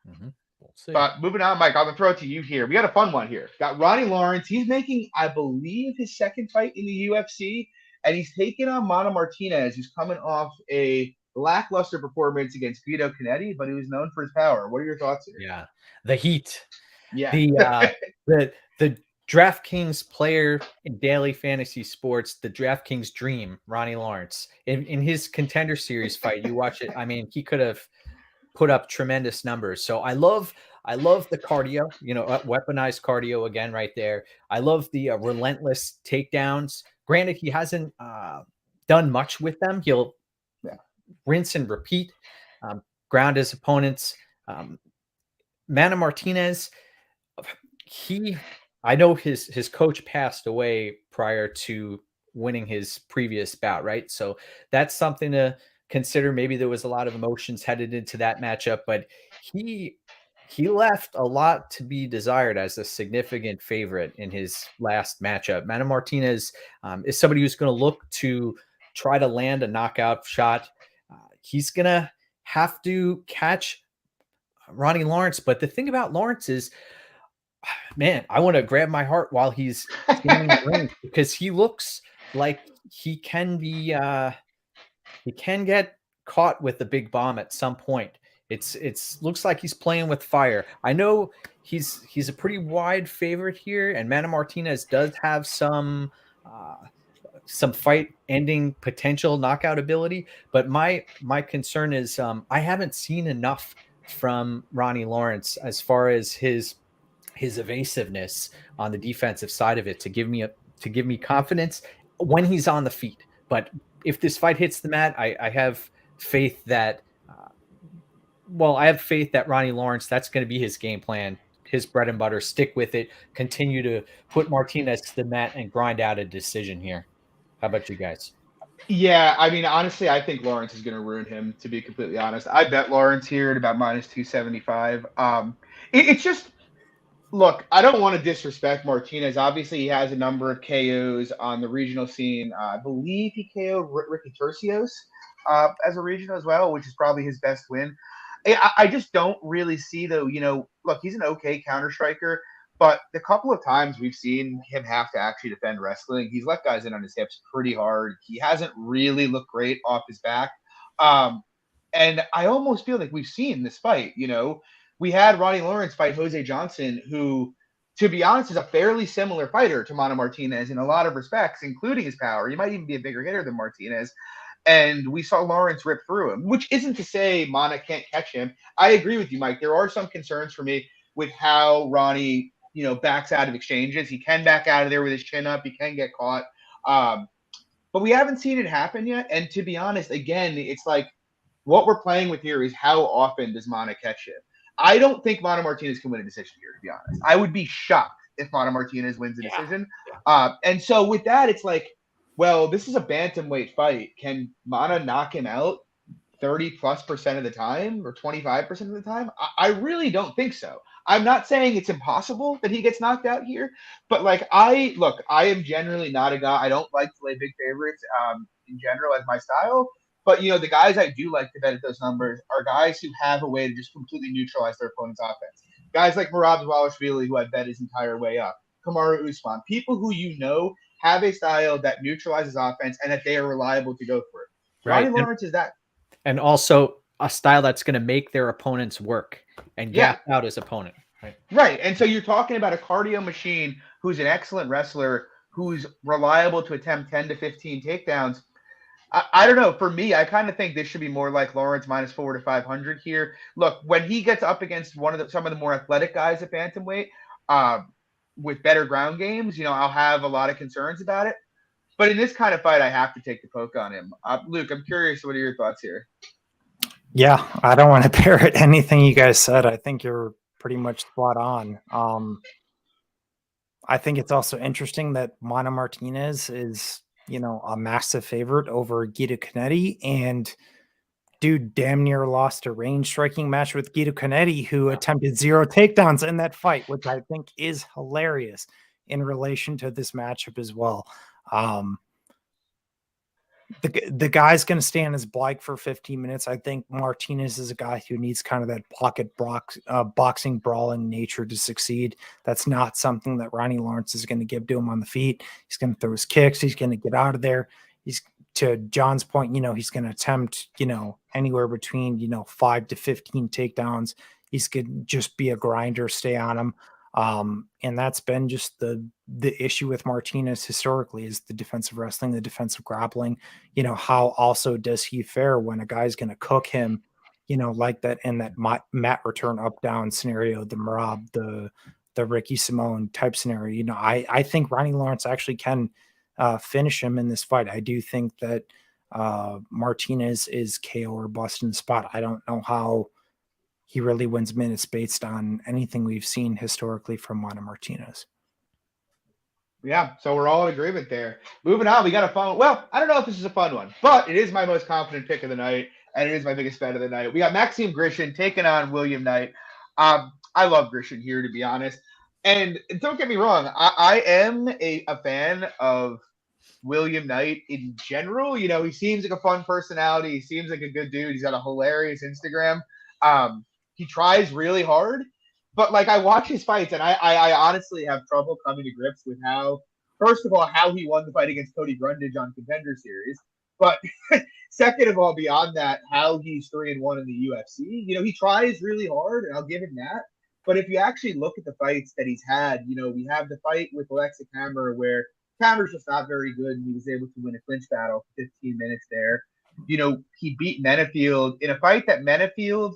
Mm-hmm. We'll see. But moving on, Mike, I'm going to throw it to you here. We got a fun one here. Got Ronnie Lawrence. He's making, I believe, his second fight in the UFC, and he's taking on Mana Martinez, who's coming off a lackluster performance against Guido Canetti, but he was known for his power. What are your thoughts here? Yeah, the heat. Yeah. The DraftKings player in daily fantasy sports, the DraftKings dream, Ronnie Lawrence. In his Contender Series fight, you watch it. I mean, he could have put up tremendous numbers. So I love the cardio, weaponized cardio again right there. I love the relentless takedowns. Granted, he hasn't done much with them. He'll rinse and repeat, ground his opponents. Mana Martinez, I know his coach passed away prior to winning his previous bout, right? So that's something to consider. Maybe there was a lot of emotions headed into that matchup, but he left a lot to be desired as a significant favorite in his last matchup. Mana Martinez is somebody who's going to look to try to land a knockout shot. He's going to have to catch Ronnie Lawrence. But the thing about Lawrence is, man, I want to grab my heart while he's standing in the ring, because he looks like he can be he can get caught with the big bomb at some point. It's looks like he's playing with fire. I know he's a pretty wide favorite here, and Mana Martinez does have some fight ending potential knockout ability, but my concern is I haven't seen enough from Ronnie Lawrence as far as his evasiveness on the defensive side of it to give me confidence when he's on the feet. But if this fight hits the mat, I have faith that Ronnie Lawrence, that's going to be his game plan, his bread and butter. Stick with it, continue to put Martinez to the mat and grind out a decision here. How about you guys? Yeah, I mean, honestly, I think Lawrence is going to ruin him, to be completely honest. I bet Lawrence here at about minus 275. It's just, look, I don't want to disrespect Martinez. Obviously, he has a number of KOs on the regional scene. I believe he KO'd Ricky Turcios as a regional as well, which is probably his best win. I just don't really see, though, look, he's an okay counter striker, but the couple of times we've seen him have to actually defend wrestling, he's let guys in on his hips pretty hard. He hasn't really looked great off his back. And I almost feel like we've seen this fight, We had Ronnie Lawrence fight Jose Johnson, who, to be honest, is a fairly similar fighter to Mana Martinez in a lot of respects, including his power. He might even be a bigger hitter than Martinez. And we saw Lawrence rip through him, which isn't to say Mana can't catch him. I agree with you, Mike. There are some concerns for me with how Ronnie, backs out of exchanges. He can back out of there with his chin up. He can get caught. But we haven't seen it happen yet. And to be honest, again, it's like what we're playing with here is how often does Mana catch it? I don't think Mana Martinez can win a decision here, to be honest. I would be shocked if Mana Martinez wins a decision. And so with that, it's like, well, this is a bantamweight fight. Can Mana knock him out 30+% of the time or 25% of the time? I really don't think so. I'm not saying it's impossible that he gets knocked out here, but I am generally not a guy. I don't like to lay big favorites in general as my style. But, the guys I do like to bet at those numbers are guys who have a way to just completely neutralize their opponent's offense. Guys like Merab Dvalishvili, who I bet his entire way up. Kamaru Usman. People who have a style that neutralizes offense and that they are reliable to go for it. Right. Ronnie Lawrence is that. And also a style that's going to make their opponents work and gap out his opponent. Right. And so you're talking about a cardio machine who's an excellent wrestler, who's reliable to attempt 10 to 15 takedowns. I don't know. For me, I kind of think this should be more like Lawrence -4 to 500 here. Look, when he gets up against some of the more athletic guys at bantamweight with better ground games, I'll have a lot of concerns about it. But in this kind of fight, I have to take the poke on him. Luke, I'm curious. What are your thoughts here? Yeah, I don't want to parrot anything you guys said. I think you're pretty much spot on. I think it's also interesting that Mana Martinez is, a massive favorite over Guido Canetti, and dude damn near lost a range striking match with Guido Canetti, who attempted 0 takedowns in that fight, which I think is hilarious in relation to this matchup as well. The guy's going to stay on his bike for 15 minutes. I think Martinez is a guy who needs kind of that pocket boxing brawling nature to succeed. That's not something that Ronnie Lawrence is going to give to him on the feet. He's going to throw his kicks. He's going to get out of there. He's, to John's point, he's going to attempt, anywhere between, 5 to 15 takedowns. He's going to just be a grinder, stay on him. And that's been just the issue with Martinez historically, is the defensive wrestling, the defensive grappling. How also does he fare when a guy's going to cook him, like that in that mat return up down scenario, the Merab, the Ricky Simone type scenario. I think Ronnie Lawrence actually can finish him in this fight. I do think that Martinez is KO or bust in the spot. I don't know how he really wins minutes based on anything we've seen historically from Mana Martinez. Yeah, so we're all in agreement there. Moving on, we got a fun. Well, I don't know if this is a fun one, but it is my most confident pick of the night, and it is my biggest bet of the night. We got Maxim Grisham taking on William Knight. I love Grisham here, to be honest. And don't get me wrong, I am a fan of William Knight in general. He seems like a fun personality. He seems like a good dude. He's got a hilarious Instagram. He tries really hard, but I watch his fights, and I honestly have trouble coming to grips with first of all, how he won the fight against Cody Brundage on Contender Series, but second of all, beyond that, how he's 3-1 in the UFC. He tries really hard, and I'll give him that. But if you actually look at the fights that he's had, we have the fight with Alexa Kammer where Kammer's just not very good, and he was able to win a clinch battle for 15 minutes there. He beat Menefield in a fight that Menefield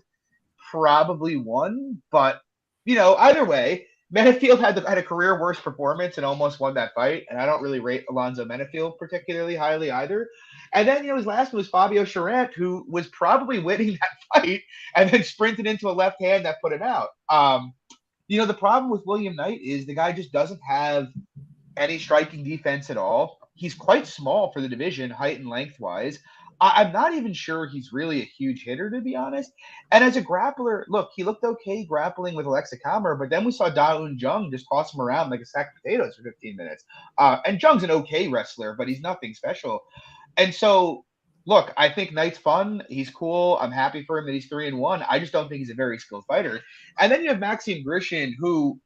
probably won, but either way, Menefield had a career worst performance and almost won that fight, and I don't really rate Alonzo Menefield particularly highly either. And then his last one was Fabio Charant, who was probably winning that fight and then sprinted into a left hand that put him out. The problem with William Knight is the guy just doesn't have any striking defense at all. He's quite small for the division, height and length wise. I'm not even sure he's really a huge hitter, to be honest. And as a grappler, look, he looked okay grappling with Alexa Kammer, but then we saw Da-Un Jung just toss him around like a sack of potatoes for 15 minutes. And Jung's an okay wrestler, but he's nothing special. And so, look, I think Knight's fun. He's cool. I'm happy for him that he's 3-1. I just don't think he's a very skilled fighter. And then you have Maxim Grisham, who,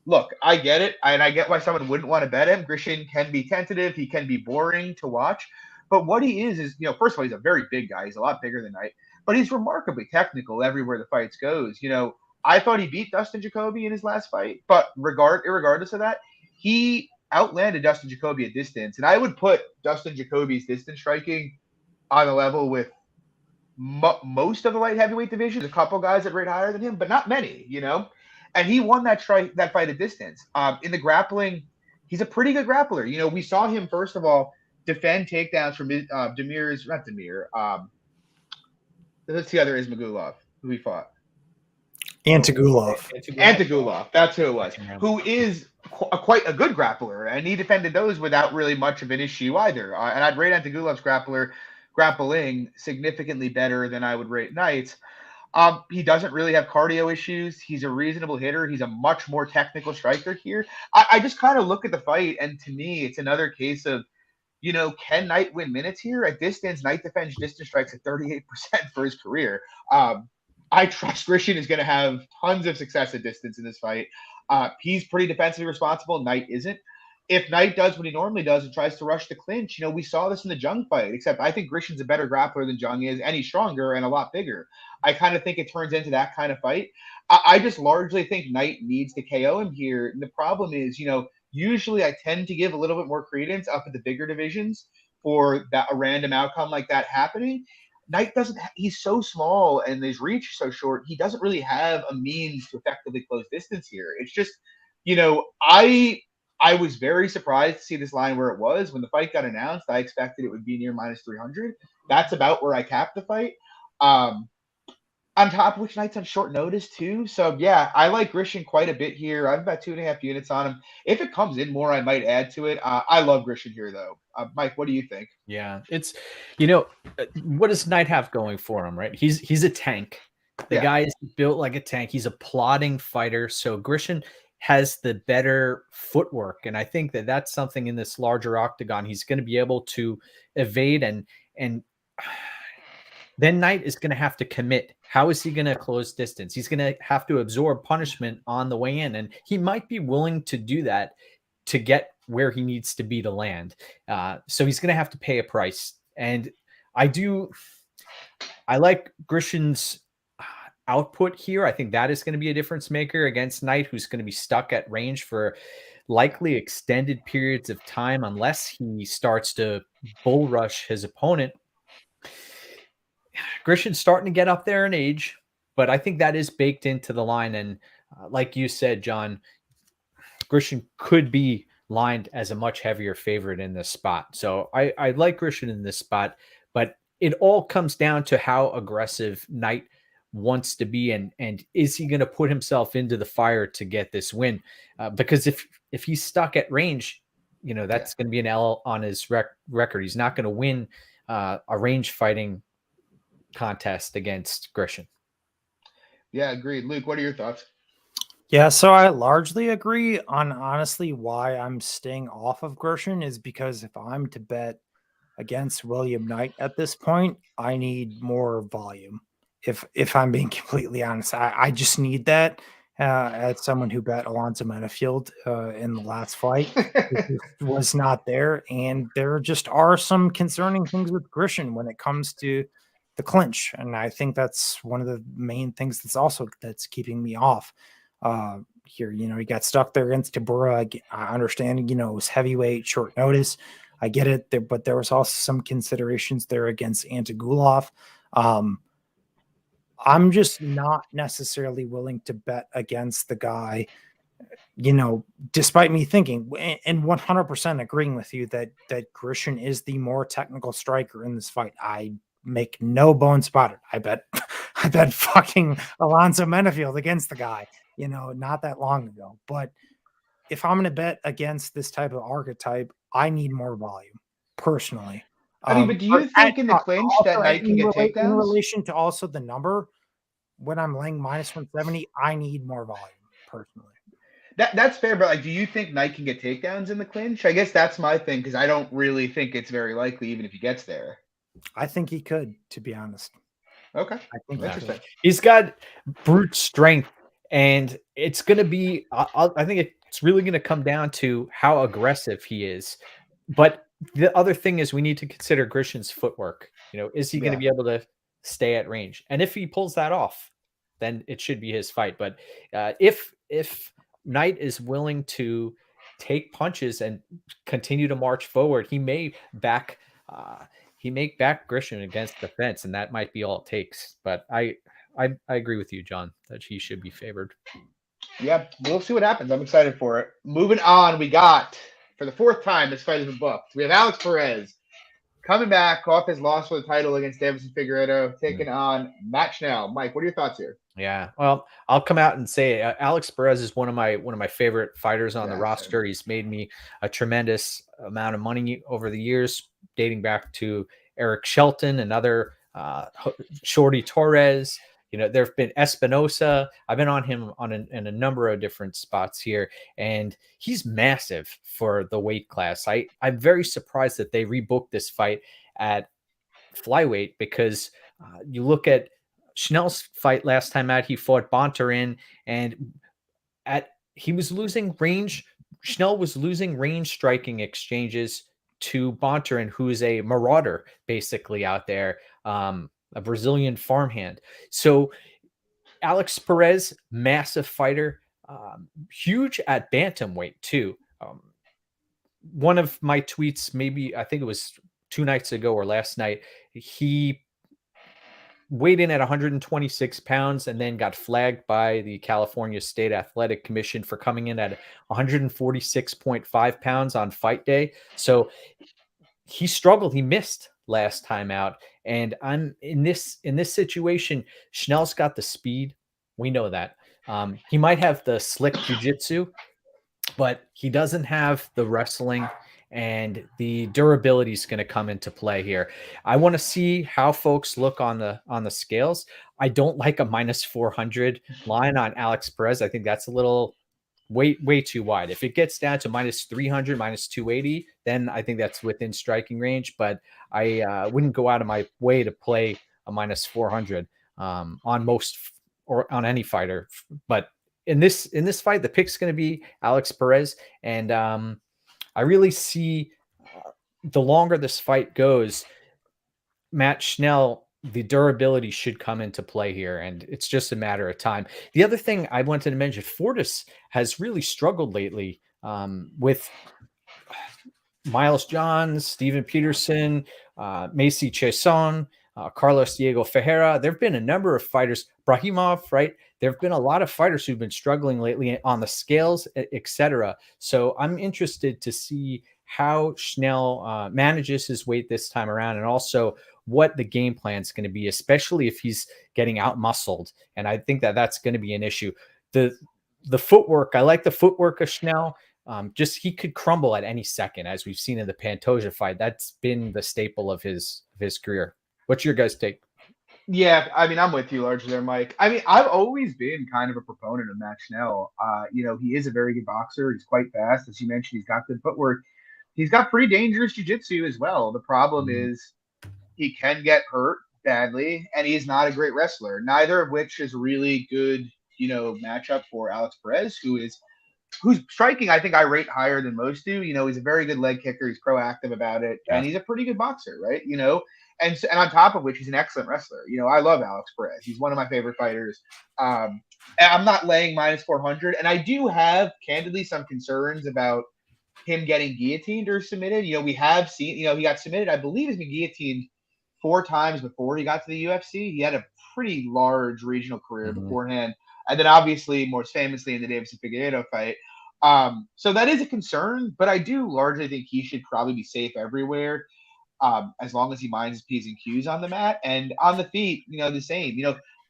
look, I get it, and I get why someone wouldn't want to bet him. Grisham can be tentative. He can be boring to watch. But what he is, first of all, he's a very big guy. He's a lot bigger than Knight. But he's remarkably technical everywhere the fights goes. I thought he beat Dustin Jacoby in his last fight. But regardless of that, he outlanded Dustin Jacoby at distance. And I would put Dustin Jacoby's distance striking on a level with most of the light heavyweight division. There's a couple guys that rate higher than him, but not many, and he won that fight at distance. In the grappling, he's a pretty good grappler. You know, we saw him first of all defend takedowns from Demir's not Demir. What's the other Ismagulov who he fought? Antigulov. Antigulov, that's who it was. Who is quite a good grappler, and he defended those without really much of an issue either. And I'd rate Antigulov's grappling significantly better than I would rate Knight's. He doesn't really have cardio issues. He's a reasonable hitter. He's a much more technical striker here. I just kind of look at the fight, and to me, it's another case of, you know, can Knight win minutes here? At distance, Knight defends distance strikes at 38% for his career. I trust Grisham is going to have tons of success at distance in this fight. He's pretty defensively responsible. Knight isn't. If Knight does what he normally does and tries to rush the clinch, you know, we saw this in the Jung fight, except I think Grisham's a better grappler than Jung is, and he's stronger and a lot bigger. I kind of think it turns into that kind of fight. I just largely think Knight needs to KO him here. And the problem is, you know, usually I tend to give a little bit more credence up at the bigger divisions for that a random outcome like that happening. Knight doesn't, he's so small and his reach is so short, he doesn't really have a means to effectively close distance here. It's just, you know, I was very surprised to see this line where it was. When the fight got announced, I expected it would be near minus 300. That's about where I capped the fight. On top of which, Knight's on short notice too. So yeah, I like Grisham quite a bit here. I have about 2.5 units on him. If it comes in more, I might add to it. I love Grisham here though. Mike, what do you think? Yeah, it's, you know, what does Knight have going for him, right? He's a tank. The guy is built like a tank. He's a plodding fighter. So Grisham has the better footwork, and I think that that's something in this larger octagon he's going to be able to evade, and then Knight is going to have to commit. How is he going to close distance? He's going to have to absorb punishment on the way in, and he might be willing to do that to get where he needs to be to land. So he's going to have to pay a price. And I like Grisham's output here. I think that is going to be a difference maker against Knight, who's going to be stuck at range for likely extended periods of time unless he starts to bull rush his opponent. Grisham's starting to get up there in age, but I think that is baked into the line. And like you said, John, Grisham could be lined as a much heavier favorite in this spot. So I like Grisham in this spot, but it all comes down to how aggressive Knight wants to be, and is he going to put himself into the fire to get this win? Because if he's stuck at range, you know, that's going to be an L on his record. He's not going to win a range fighting contest against Grisham. Yeah, agreed. Luke, what are your thoughts? Yeah, so I largely agree on honestly why I'm staying off of Grisham is because if I'm to bet against William Knight at this point, I need more volume. If I'm being completely honest, I just need that as someone who bet Alonzo Menafield in the last fight. It was not there, and there just are some concerning things with Grisham when it comes to the clinch, and I think that's one of the main things that's keeping me off here. You know, he got stuck there against Tabura. I understand, you know, it was heavyweight, short notice. I get it there, but there was also some considerations there against Antigulov. I'm just not necessarily willing to bet against the guy, you know, despite me thinking and 100% agreeing with you that Grisham is the more technical striker in this fight. I make no bones about it. I bet fucking Alonzo Menafield against the guy, you know, not that long ago. But if I'm going to bet against this type of archetype, I need more volume personally. I mean, but do you think in the clinch that Knight can get takedowns? In relation to also the number, when I'm laying minus 170, I need more volume personally. That's fair, but like, do you think Knight can get takedowns in the clinch? I guess that's my thing, because I don't really think it's very likely, even if he gets there. I think he could, to be honest. Okay. I think interesting. He's got brute strength, and it's going to be, I think it's really going to come down to how aggressive he is. But the other thing is we need to consider Grisham's footwork. You know, is he going to be able to stay at range? And if he pulls that off, then it should be his fight. But if Knight is willing to take punches and continue to march forward, he may back Grisham against the fence, and that might be all it takes. But I agree with you, John, that he should be favored. Yeah, we'll see what happens. I'm excited for it. Moving on, we got for the fourth time this fight has been booked. We have Alex Perez coming back off his loss for the title against Davison Figueiredo, taking on Matt Schnell. Mike, what are your thoughts here? Yeah, well, I'll come out and say Alex Perez is one of my favorite fighters on the Yeah, same. roster. He's made me a tremendous amount of money over the years, dating back to Eric Shelton and other Shorty Torres. There have been Espinosa. I've been on him in a number of different spots here, and he's massive for the weight class. I'm very surprised that they rebooked this fight at flyweight because you look at Schnell's fight last time out, he fought Bontarin, and he was losing range. Schnell was losing range striking exchanges to Bontarin, who is a marauder basically out there, a Brazilian farmhand. So Alex Perez, massive fighter, huge at bantamweight too. One of my tweets, maybe I think it was 2 nights ago or last night, he weighed in at 126 pounds and then got flagged by the California State Athletic Commission for coming in at 146.5 pounds on fight day. So he struggled. He missed last time out. And I'm in this situation. Schnell's got the speed. We know that. He might have the slick jiu-jitsu, but he doesn't have the wrestling, and the durability is going to come into play here. I want to see how folks look on the scales. I don't like a minus 400 line on Alex Perez. I think that's a little way too wide. If it gets down to minus 300, minus 280, then I think that's within striking range. But I wouldn't go out of my way to play a minus 400 on most or on any fighter. But in this fight, the pick's going to be Alex Perez, and I really see the longer this fight goes, Matt Schnell, the durability should come into play here, and it's just a matter of time. The other thing I wanted to mention, Fortis has really struggled lately with Miles Johns, Steven Peterson, Macy Chiasson, Carlos Diego Ferreira. There have been a number of fighters, Brahimov, right? There have been a lot of fighters who've been struggling lately on the scales, etc. So I'm interested to see how Schnell manages his weight this time around, and also what the game plan is going to be, especially if he's getting out muscled. And I think that that's going to be an issue. The footwork, I like the footwork of Schnell. Just he could crumble at any second, as we've seen in the Pantoja fight. That's been the staple of his career. What's your guys' take? Yeah, I mean, I'm with you largely there, Mike. I mean, I've always been kind of a proponent of Matt Schnell. He is a very good boxer. He's quite fast. As you mentioned, he's got good footwork. He's got pretty dangerous jiu-jitsu as well. The problem is he can get hurt badly, and he's not a great wrestler, neither of which is really good, matchup for Alex Perez, who's striking, I think I rate higher than most do. He's a very good leg kicker. He's proactive about it, and he's a pretty good boxer, right? And on top of which, he's an excellent wrestler. I love Alex Perez. He's one of my favorite fighters. And I'm not laying minus 400, and I do have, candidly, some concerns about him getting guillotined or submitted. We have seen, he got submitted. I believe he's been guillotined 4 times before he got to the UFC. He had a pretty large regional career beforehand. And then obviously, most famously in the Davison Figueiredo fight. So that is a concern, but I do largely think he should probably be safe everywhere, as long as he minds his P's and Q's on the mat. And on the feet, the same.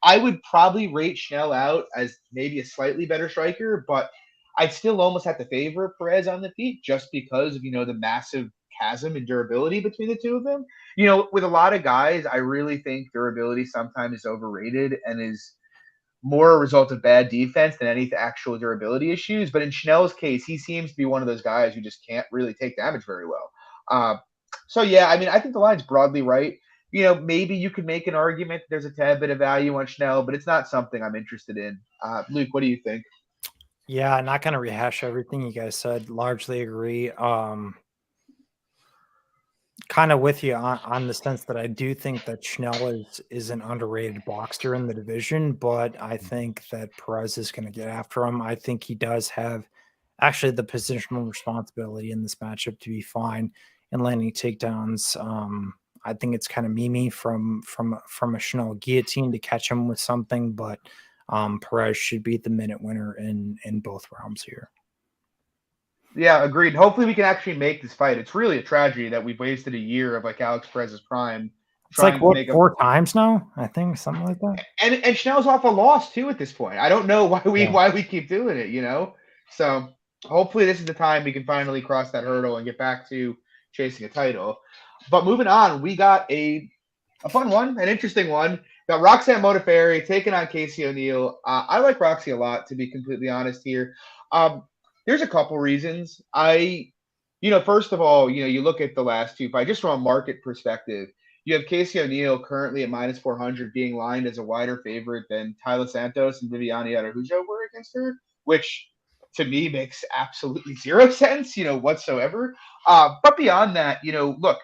I would probably rate Schnell out as maybe a slightly better striker, but I'd still almost have to favor Perez on the feet just because of, the massive chasm in durability between the two of them. With a lot of guys, I really think durability sometimes is overrated and is more a result of bad defense than any actual durability issues. But in Schnell's case, he seems to be one of those guys who just can't really take damage very well. So, yeah, I mean, I think the line's broadly right. Maybe you could make an argument that there's a tad bit of value on Schnell, but it's not something I'm interested in. Luke, what do you think? Yeah, not going to rehash everything you guys said. Largely agree. Kind of with you on the sense that I do think that Schnell is an underrated boxer in the division, but I think that Perez is going to get after him. I think he does have actually the positional responsibility in this matchup to be fine in landing takedowns. I think it's kind of Mimi from a Schnell guillotine to catch him with something, but Perez should be the minute winner in both rounds here. Yeah, agreed. Hopefully we can actually make this fight. It's really a tragedy that we've wasted a year of like Alex Perez's prime. It's like what, 4 times now? I think something like that. And Schnell's off a loss too at this point. I don't know why we keep doing it, you know? So hopefully this is the time we can finally cross that hurdle and get back to chasing a title. But moving on, we got a fun one, an interesting one. Got Roxanne Modafferi taking on Casey O'Neill. I like Roxy a lot, to be completely honest here. There's a couple reasons. First of all, you look at the last two fights, just from a market perspective. You have Casey O'Neill currently at minus 400 being lined as a wider favorite than Tyler Santos and Viviane Araujo were against her, which to me makes absolutely zero sense, whatsoever. But beyond that, look,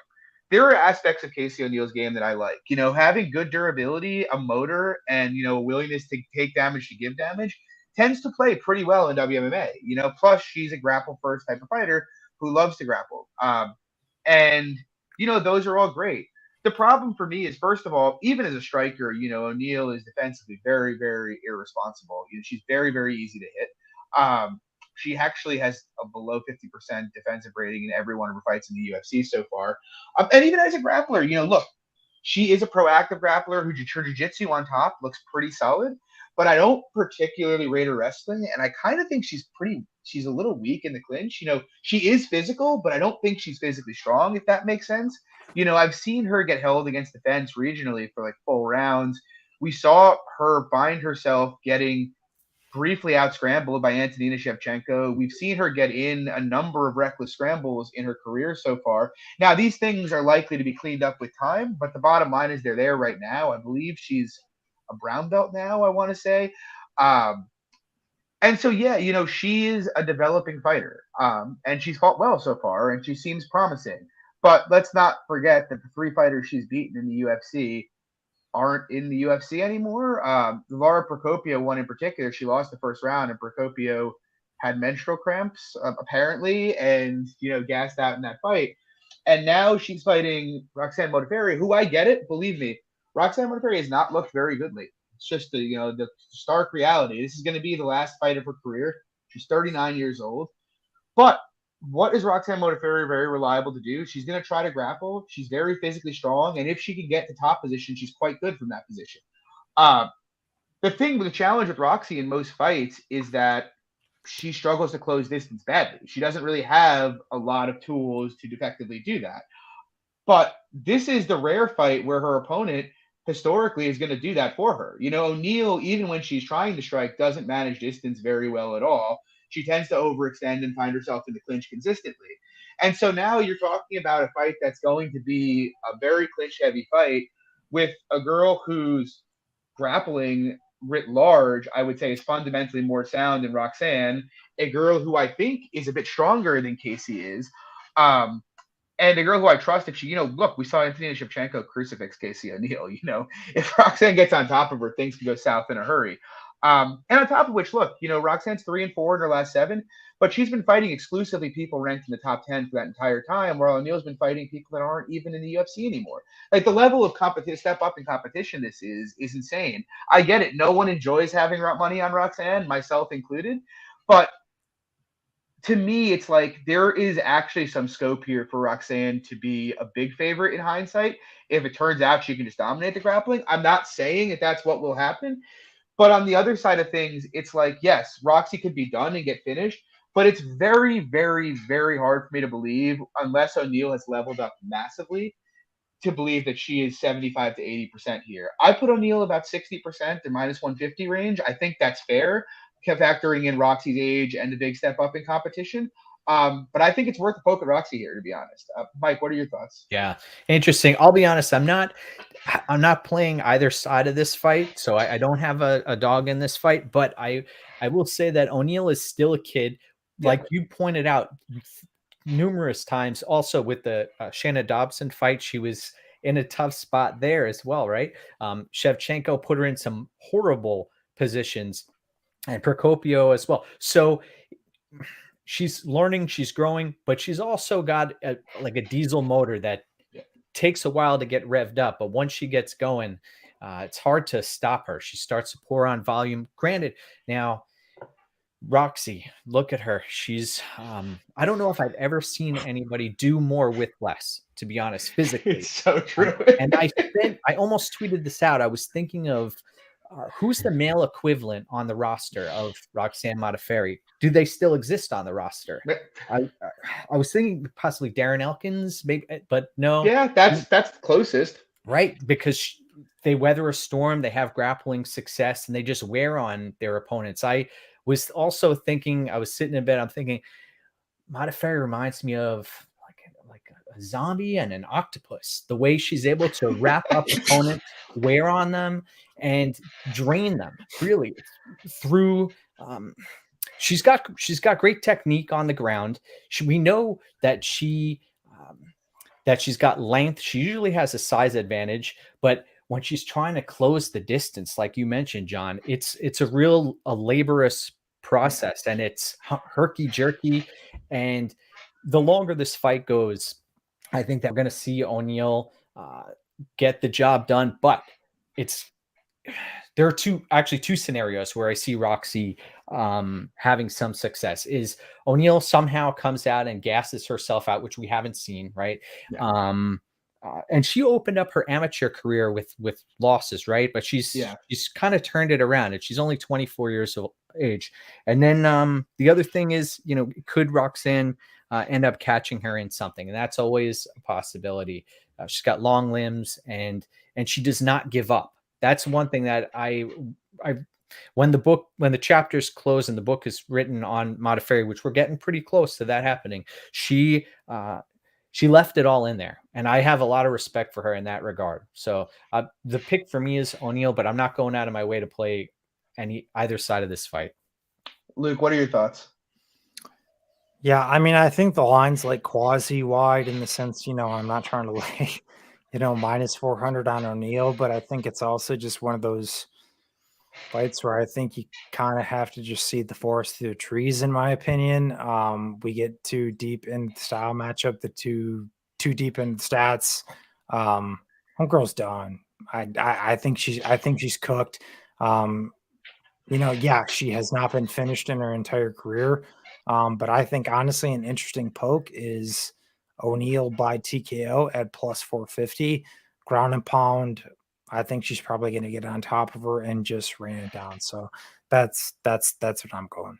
there are aspects of Casey O'Neill's game that I like. Having good durability, a motor, and, a willingness to take damage to give damage tends to play pretty well in WMMA. Plus she's a grapple first type of fighter who loves to grapple. And those are all great. The problem for me is, first of all, even as a striker, O'Neill is defensively very, very irresponsible. She's very, very easy to hit. She actually has a below 50% defensive rating in every one of her fights in the UFC so far. And even as a grappler, look, she is a proactive grappler who her jiu-jitsu on top looks pretty solid, but I don't particularly rate her wrestling, and I kind of think she's a little weak in the clinch. She is physical, but I don't think she's physically strong, if that makes sense. I've seen her get held against the fence regionally for like full rounds. We saw her find herself getting briefly out-scrambled by Antonina Shevchenko. We've seen her get in a number of reckless scrambles in her career so far. Now, these things are likely to be cleaned up with time, but the bottom line is they're there right now. I believe she's a brown belt now, I want to say. And so, yeah, she is a developing fighter, and she's fought well so far, and she seems promising. But let's not forget that the 3 fighters she's beaten in the UFC aren't in the UFC anymore. Lara Procopio, one in particular, she lost the first round, and Procopio had menstrual cramps, apparently, and, gassed out in that fight. And now she's fighting Roxanne Modafferi, who, I get it, believe me, Roxanne Modafferi has not looked very good lately. It's just the stark reality. This is going to be the last fight of her career. She's 39 years old. But what is Roxanne Modafferi very reliable to do? She's going to try to grapple. She's very physically strong, and if she can get to top position, she's quite good from that position. The challenge with Roxy in most fights is that she struggles to close distance badly. She doesn't really have a lot of tools to effectively do that. But this is the rare fight where her opponent historically is going to do that for her. O'Neill, even when she's trying to strike, doesn't manage distance very well at all. She tends to overextend and find herself in the clinch consistently. And so now you're talking about a fight that's going to be a very clinch-heavy fight with a girl who's grappling writ large, I would say, is fundamentally more sound than Roxanne, a girl who I think is a bit stronger than Casey is. And a girl who I trust, if she, look, we saw Antonina Shevchenko crucifix Casey O'Neill. If Roxanne gets on top of her, things can go south in a hurry. And on top of which, look, Roxanne's 3-4 in her last 7, but she's been fighting exclusively people ranked in the top 10 for that entire time, while O'Neill's been fighting people that aren't even in the UFC anymore. Like, the level of step up in competition this is insane. I get it. No one enjoys having money on Roxanne, myself included. But to me, it's like there is actually some scope here for Roxanne to be a big favorite in hindsight if it turns out she can just dominate the grappling. I'm not saying that that's what will happen. But on the other side of things, it's like, yes, Roxy could be done and get finished, but it's very, very, very hard for me to believe, unless O'Neill has leveled up massively, to believe that she is 75 to 80% here. I put O'Neill about 60% to minus 150 range. I think that's fair, factoring in Roxy's age and the big step up in competition. But I think it's worth a poke at Roxy here, to be honest. Mike, what are your thoughts? Yeah, interesting. I'll be honest. I'm not playing either side of this fight, so I don't have a dog in this fight. But I will say that O'Neill is still a kid, like you pointed out numerous times. Also with the Shanna Dobson fight, she was in a tough spot there as well, right? Shevchenko put her in some horrible positions, and Procopio as well. So she's learning, she's growing, but she's also got a diesel motor that takes a while to get revved up. But once she gets going, It's hard to stop her. She starts to pour on volume. Granted, now Roxy, look at her. She's I don't know if I've ever seen anybody do more with less, to be honest, physically. It's so true. And I almost tweeted this out. I was thinking of who's the male equivalent on the roster of Roxanne Modafferi? Do they still exist on the roster? I was thinking possibly Darren Elkins, maybe, but no. Yeah, that's the closest. Right, because they weather a storm, they have grappling success, and they just wear on their opponents. I was also thinking, I was sitting in bed, I'm thinking, Modafferi reminds me of like a zombie and an octopus. The way she's able to wrap up opponents, wear on them, and drain them really through. She's got great technique on the ground. We know that she's got length. She usually has a size advantage, but when she's trying to close the distance, like you mentioned, John, it's a laborious process, and it's herky jerky. And the longer this fight goes, I think that we're going to see O'Neal get the job done. But there are two scenarios where I see Roxy having some success. Is O'Neal somehow comes out and gasses herself out, which we haven't seen, right? Yeah. And she opened up her amateur career with losses, right? But she's kind of turned it around, and she's only 24 years of age. And then the other thing is, could Roxanne end up catching her in something? And that's always a possibility. She's got long limbs, and she does not give up. That's one thing that when the chapters close and the book is written on Modafferi, which we're getting pretty close to that happening, she left it all in there, and I have a lot of respect for her in that regard. So the pick for me is O'Neal, but I'm not going out of my way to play either side of this fight. Luke, what are your thoughts? Yeah, I mean, I think the line's like quasi wide in the sense, I'm not trying to lay, minus 400 on O'Neal, but I think it's also just one of those fights where I think you kind of have to just see the forest through the trees, in my opinion. We get too deep in the style matchup, too deep in stats. Homegirl's done. I think she's cooked. She has not been finished in her entire career. But I think honestly an interesting poke is O'Neal by TKO at plus 450. Ground and pound, I think she's probably going to get on top of her and just rain it down. So that's what I'm going.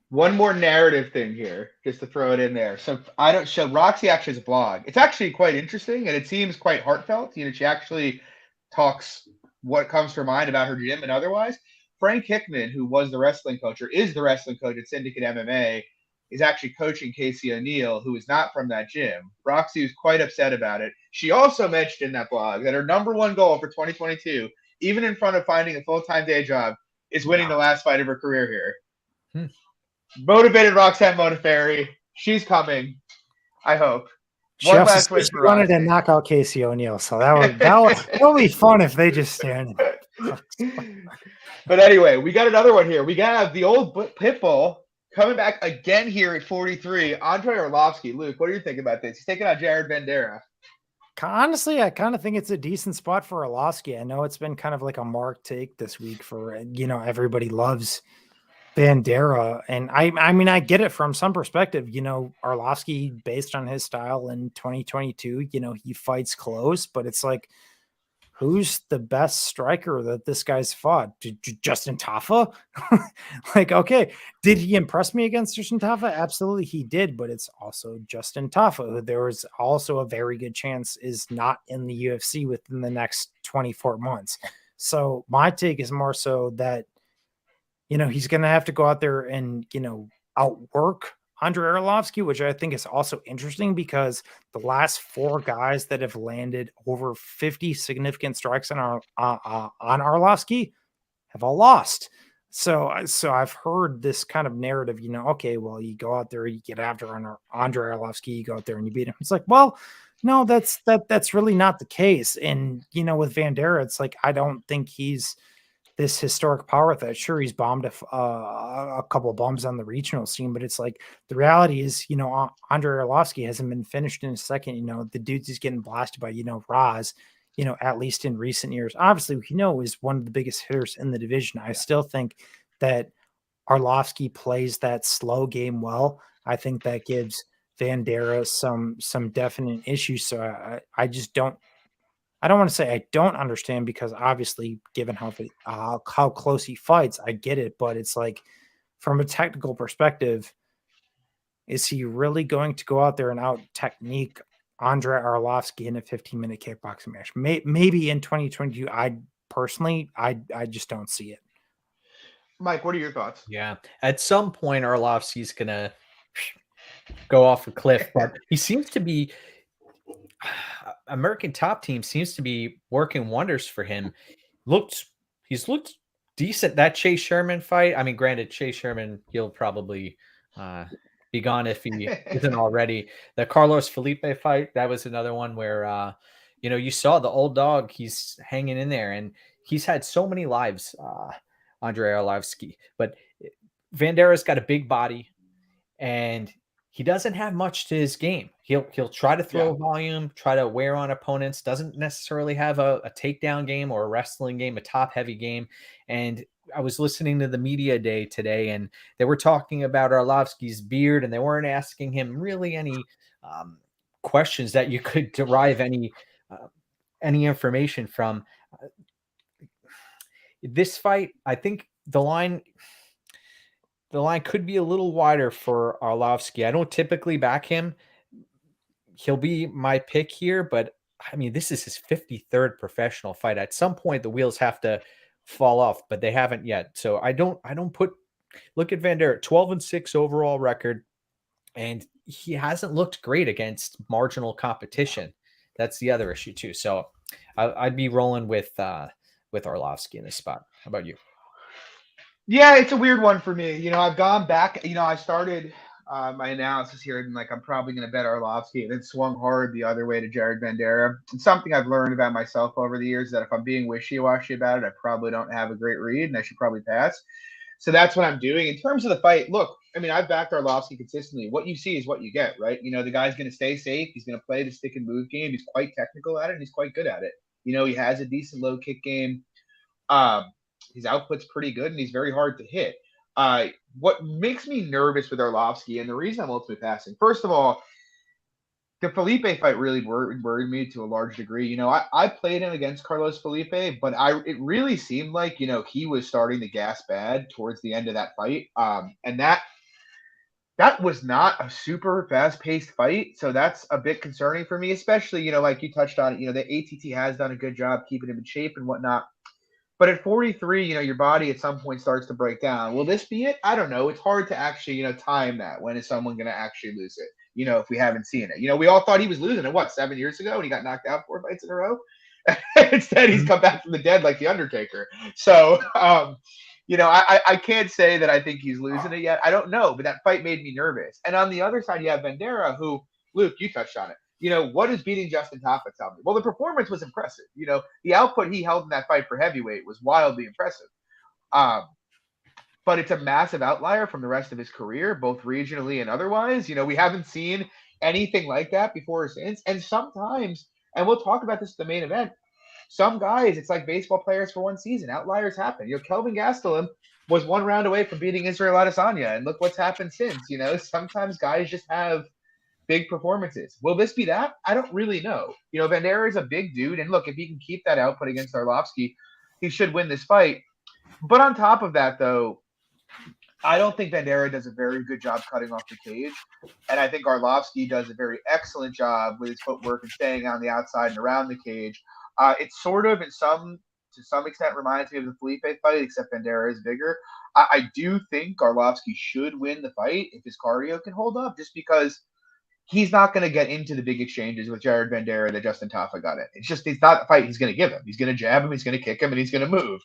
One more narrative thing here, just to throw it in there. So Roxy actually has a blog. It's actually quite interesting, and it seems quite heartfelt. She actually talks what comes to her mind about her gym and otherwise. Frank Hickman, who was the wrestling coach, or is the wrestling coach at Syndicate MMA, is actually coaching Casey O'Neal, who is not from that gym. Roxy was quite upset about it. She also mentioned in that blog that her number one goal for 2022, even in front of finding a full-time day job, is winning the last fight of her career here. Motivated Roxanne Modafferi. She's coming. I hope. One last win for wanted to knock out Casey O'Neal, so that would be fun if they just stand. But anyway, we got another one here. We got the old Pitbull coming back again here at 43. Andre Arlovsky. Luke, what do you think about this? He's taking out Jared Bandera. Honestly, I kind of think it's a decent spot for Arlovsky. I know it's been kind of like a marked take this week for, everybody loves Bandera. And I mean, I get it from some perspective. Arlovsky, based on his style in 2022, he fights close, but it's like, who's the best striker that this guy's fought? Justin Tafa? Okay, did he impress me against Justin Tafa? Absolutely he did, but it's also Justin Tafa, who there was also a very good chance is not in the UFC within the next 24 months. So my take is more so that, he's going to have to go out there and, outwork Andre Arlovsky, which I think is also interesting because the last four guys that have landed over 50 significant strikes on Arlovsky have all lost. So I've heard this kind of narrative, okay, well, you go out there, you get after Andre Arlovsky, you go out there and you beat him. It's like, well, no, that's really not the case. And, with Bandera, it's like, I don't think he's this historic power threat. Sure, he's bombed a couple of bums on the regional scene, but it's like the reality is, Andre Arlovsky hasn't been finished in a second. The dude's just getting blasted by, Raz. at least in recent years. Obviously, is one of the biggest hitters in the division. I still think that Arlovsky plays that slow game well. I think that gives Vanderaa some definite issues. So I just don't. I don't want to say I don't understand, because obviously, given how close he fights, I get it. But it's like, from a technical perspective, is he really going to go out there and out technique Andrei Arlovsky in a 15-minute kickboxing match? Maybe in 2022. I just don't see it. Mike, what are your thoughts? Yeah, at some point, Arlovsky's gonna go off a cliff, but he seems to be. American Top Team seems to be working wonders for him. He's looked decent. That Chase Sherman fight. I mean, granted, Chase Sherman, he'll probably be gone if he isn't already. The Carlos Felipe fight, that was another one where you saw the old dog. He's hanging in there, and he's had so many lives, Andrei Arlovsky. But Vanderea's got a big body, and he doesn't have much to his game. He'll try to throw volume, try to wear on opponents, doesn't necessarily have a takedown game or a wrestling game, a top-heavy game. And I was listening to the media day today, and they were talking about Arlovsky's beard, and they weren't asking him really any questions that you could derive any information from. This fight, I think the line could be a little wider for Arlovsky. I don't typically back him. He'll be my pick here, but I mean, this is his 53rd professional fight. At some point, the wheels have to fall off, but they haven't yet. So look at Vanderaa, 12-6 overall record, and he hasn't looked great against marginal competition. That's the other issue too. So I'd be rolling with Arlovsky in this spot. How about you? Yeah, it's a weird one for me. I've gone back. I started my analysis here, and I'm probably going to bet Arlovsky, and then swung hard the other way to Jared Vanderaa. It's something I've learned about myself over the years, that if I'm being wishy-washy about it, I probably don't have a great read, and I should probably pass. So that's what I'm doing. In terms of the fight, look, I mean, I've backed Arlovsky consistently. What you see is what you get, right? The guy's going to stay safe. He's going to play the stick and move game. He's quite technical at it, and he's quite good at it. He has a decent low kick game. His output's pretty good, and he's very hard to hit. What makes me nervous with Arlovsky, and the reason I'm ultimately passing, first of all, the Felipe fight really worried me to a large degree. I played him against Carlos Felipe, but it really seemed like, he was starting to gas bad towards the end of that fight. And that was not a super fast-paced fight, so that's a bit concerning for me, especially, like you touched on it, the ATT has done a good job keeping him in shape and whatnot. But at 43, your body at some point starts to break down. Will this be it? I don't know. It's hard to actually, time that. When is someone going to actually lose it? If we haven't seen it. We all thought he was losing it, 7 years ago, and he got knocked out 4 fights in a row? Instead, he's come back from the dead like The Undertaker. So, I can't say that I think he's losing it yet. I don't know, but that fight made me nervous. And on the other side, you have Vanderaa, who, Luke, you touched on it. What does beating Justin Tafa tell me? Well, the performance was impressive. The output he held in that fight for heavyweight was wildly impressive. But it's a massive outlier from the rest of his career, both regionally and otherwise. We haven't seen anything like that before or since. And sometimes, and we'll talk about this at the main event, some guys, it's like baseball players for one season. Outliers happen. Kelvin Gastelum was 1 round away from beating Israel Adesanya, and look what's happened since. Sometimes guys just have big performances. Will this be that? I don't really know. Vanderaa is a big dude, and look, if he can keep that output against Arlovsky, he should win this fight. But on top of that, though, I don't think Vanderaa does a very good job cutting off the cage, and I think Arlovsky does a very excellent job with his footwork and staying on the outside and around the cage. It sort of, to some extent, reminds me of the Felipe fight, except Vanderaa is bigger. I do think Arlovsky should win the fight if his cardio can hold up, just because he's not going to get into the big exchanges with Jared Vanderaa that Justin Tafa got in. It's not the fight he's going to give him. He's going to jab him, he's going to kick him, and he's going to move.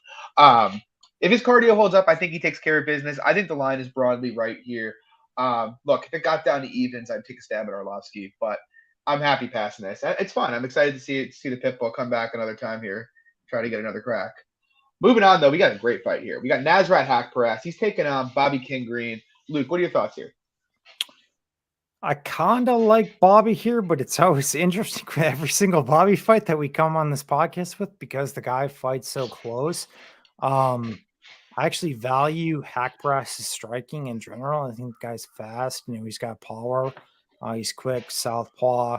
If his cardio holds up, I think he takes care of business. I think the line is broadly right here. Look, if it got down to evens, I'd take a stab at Arlovsky, but I'm happy passing this. It's fun. I'm excited to see the Pitbull come back another time here, try to get another crack. Moving on, though, we got a great fight here. We got Nasrat Haqparast. He's taking on Bobby King Green. Luke, what are your thoughts here? I kind of like Bobby here, but it's always interesting with every single Bobby fight that we come on this podcast with because the guy fights so close. I actually value Hackbrass's striking in general. I think the guy's fast. He's got power. He's quick, southpaw,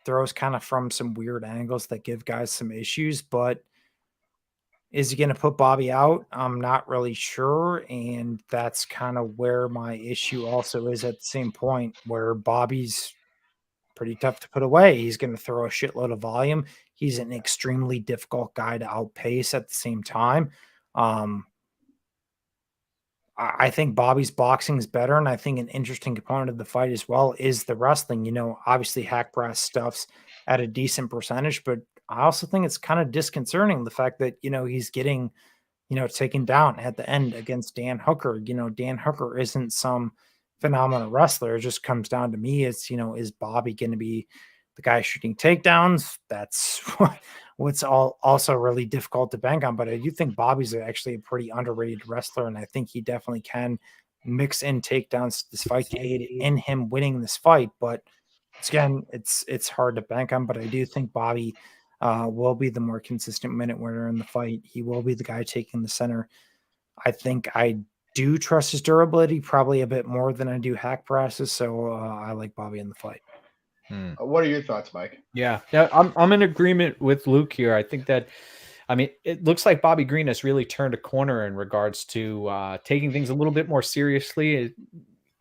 throws kind of from some weird angles that give guys some issues. But is he going to put Bobby out? I'm not really sure. And that's kind of where my issue also is at the same point where Bobby's pretty tough to put away. He's going to throw a shitload of volume. He's an extremely difficult guy to outpace at the same time. I think Bobby's boxing is better, and I think an interesting component of the fight as well is the wrestling. Obviously Hackbrass stuffs at a decent percentage, but I also think it's kind of disconcerting the fact that he's getting taken down at the end against Dan Hooker. Dan Hooker isn't some phenomenal wrestler. It just comes down to me. Is Bobby going to be the guy shooting takedowns? That's what's also really difficult to bank on. But I do think Bobby's actually a pretty underrated wrestler, and I think he definitely can mix in takedowns to this fight to aid in him winning this fight. But it's hard to bank on. But I do think Bobby will be the more consistent minute winner in the fight. He will be the guy taking the center. I think I do trust his durability probably a bit more than I do Hackbrass's. So I like Bobby in the fight. What are your thoughts, Mike? Yeah, I'm in agreement with Luke here. I think that, it looks like Bobby Green has really turned a corner in regards to taking things a little bit more seriously,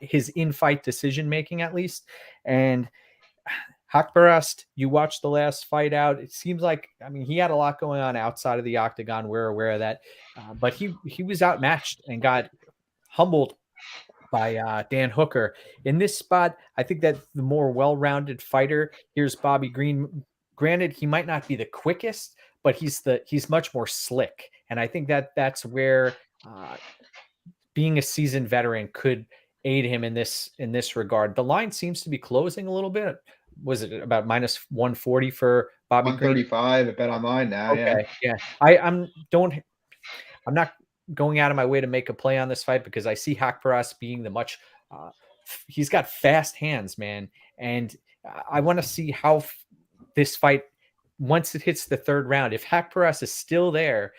his in-fight decision-making at least. And Hackbrass, you watched the last fight out. It seems like, he had a lot going on outside of the octagon. We're aware of that. But he was outmatched and got humbled by Dan Hooker. In this spot, I think that the more well-rounded fighter, here's Bobby Green. Granted, he might not be the quickest, but he's much more slick. And I think that's where being a seasoned veteran could aid him in this regard. The line seems to be closing a little bit. Was it about minus 140 for Bobby Green? 135 at Bet Online now. Okay, yeah. I'm not going out of my way to make a play on this fight because I see Hackbrass being the much. He's got fast hands, man, and I want to see how this fight once it hits the third round. If Hackbrass is still there,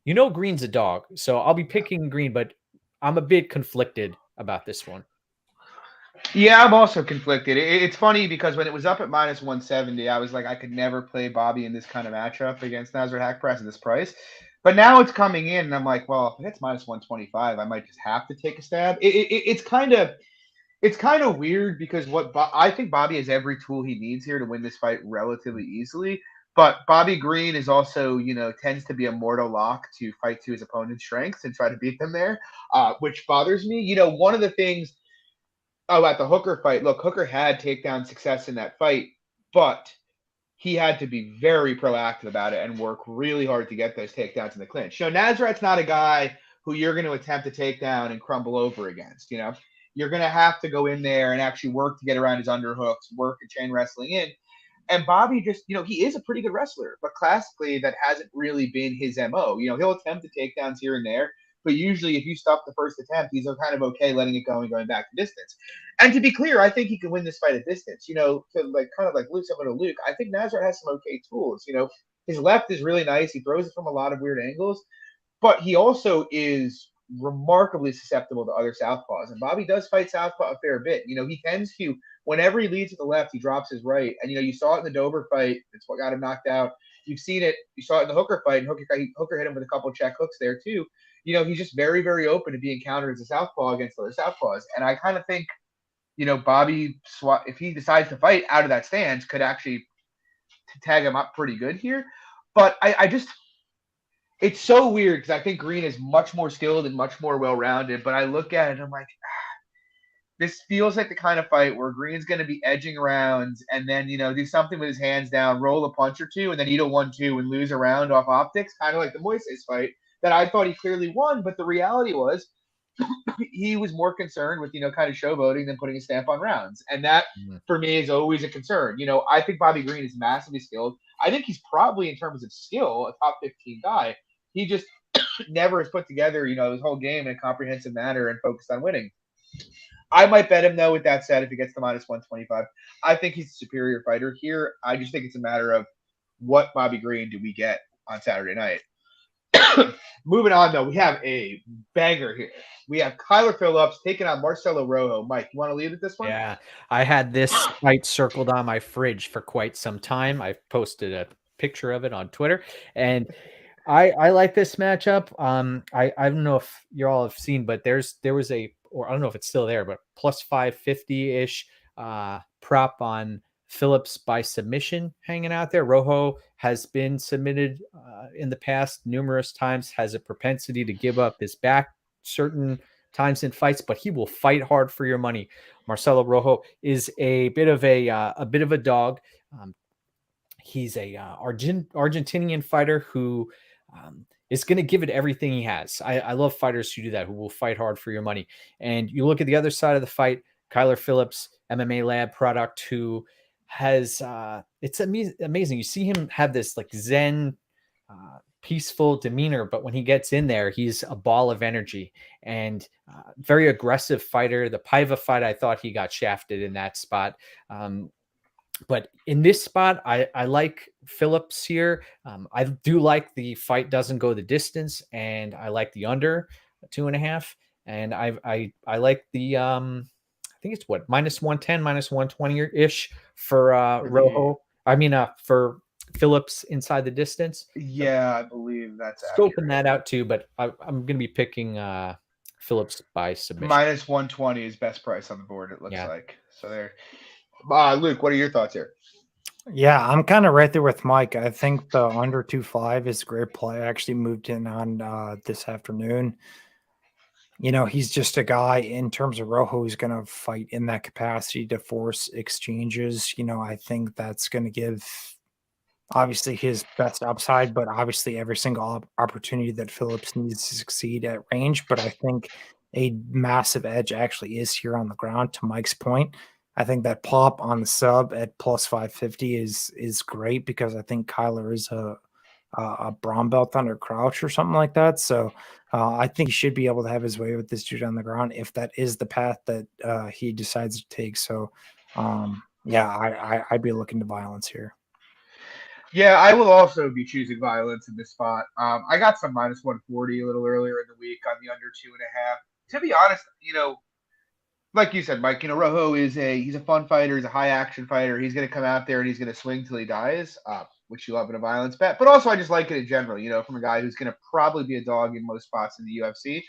Green's a dog, so I'll be picking Green, but I'm a bit conflicted about this one. Yeah, I'm also conflicted. It's funny because when it was up at minus 170, I was like, I could never play Bobby in this kind of matchup against Nasser Hackbrass at this price. But now it's coming in, and I'm like, well, if it's minus 125, I might just have to take a stab. It's kind of weird because I think Bobby has every tool he needs here to win this fight relatively easily. But Bobby Green is also, tends to be a mortal lock to fight to his opponent's strengths and try to beat them there, which bothers me. One of the things at the Hooker fight, look, Hooker had takedown success in that fight, but he had to be very proactive about it and work really hard to get those takedowns in the clinch. Nasrat's not a guy who you're going to attempt to take down and crumble over against. You're going to have to go in there and actually work to get around his underhooks, work and chain wrestling in. And Bobby just, he is a pretty good wrestler, but classically that hasn't really been his MO. He'll attempt to takedowns here and there, but usually if you stop the first attempt, he's kind of okay letting it go and going back to distance. And to be clear, I think he can win this fight at distance. To kind of like Luke, similar to Luke, I think Nasrat has some okay tools. His left is really nice. He throws it from a lot of weird angles, but he also is remarkably susceptible to other southpaws. And Bobby does fight southpaw a fair bit. He tends to, whenever he leads with the left, he drops his right. And, you saw it in the Dover fight. It's what got him knocked out. You've seen it. You saw it in the Hooker fight, and Hooker hit him with a couple of check hooks there too. He's just very, very open to being countered as a southpaw against other southpaws. And I kind of think, Bobby, if he decides to fight out of that stance, could actually tag him up pretty good here. But I just, it's so weird because I think Green is much more skilled and much more well-rounded. But I look at it and I'm like, this feels like the kind of fight where Green's going to be edging around and then, do something with his hands down, roll a punch or two, and then eat a 1-2 and lose a round off optics, kind of like the Moises fight that I thought he clearly won. But the reality was he was more concerned with, kind of showboating than putting a stamp on rounds. And that, for me, is always a concern. I think Bobby Green is massively skilled. I think he's probably, in terms of skill, a top 15 guy. He just never has put together, his whole game in a comprehensive manner and focused on winning. I might bet him, though, with that said, if he gets to minus 125. I think he's a superior fighter here. I just think it's a matter of what Bobby Green do we get on Saturday night. Moving on, though, we have a banger here. We have Kyler Phillips taking on Marcelo Rojo. Mike, you want to lead with this one? Yeah, I had this fight circled on my fridge for quite some time. I posted a picture of it on Twitter, and I like this matchup. I don't know if you all have seen, but there was or I don't know if it's still there, but plus 550-ish prop on Phillips by submission hanging out there. Rojo has been submitted in the past numerous times, has a propensity to give up his back certain times in fights, but he will fight hard for your money. Marcelo Rojo is a bit of a dog. He's a Argentinian fighter who is going to give it everything he has. I love fighters who do that, who will fight hard for your money. And you look at the other side of the fight, Kyler Phillips, MMA Lab product, who has it's amazing. You see him have this like Zen, peaceful demeanor, but when he gets in there, he's a ball of energy and very aggressive fighter. The Paiva fight, I thought he got shafted in that spot. But in this spot, I like Phillips here. I do like the fight doesn't go the distance, and I like the under 2.5. And I like the I think it's what minus 110, minus 120 ish for Rojo. I mean for Phillips inside the distance. Yeah, I believe that's Scoping that out too, but I'm going to be picking Phillips by submission. Minus 120 is best price on the board, it looks like. So there. Luke, what are your thoughts here? Yeah, I'm kind of right there with Mike. I think the under 2.5 is a great play. I actually moved in on this afternoon. You know, he's just a guy in terms of Rojo who's going to fight in that capacity to force exchanges. You know, I think that's going to give obviously his best upside, but obviously every single opportunity that Phillips needs to succeed at range. But I think a massive edge actually is here on the ground, to Mike's point. I think that pop on the sub at plus 550 is great because I think Kyler is a brown belt under Crouch or something like that. So I think he should be able to have his way with this dude on the ground if that is the path that he decides to take. So yeah, I'd be looking to violence here. Yeah, I will also be choosing violence in this spot. I got some minus 140 a little earlier in the week on the under 2.5. To be honest, you know, like you said, Mike, you know, Rojo he's a fun fighter. He's a high action fighter. He's going to come out there and he's going to swing till he dies, which you love in a violence bet. But also I just like it in general, you know, from a guy who's going to probably be a dog in most spots in the UFC.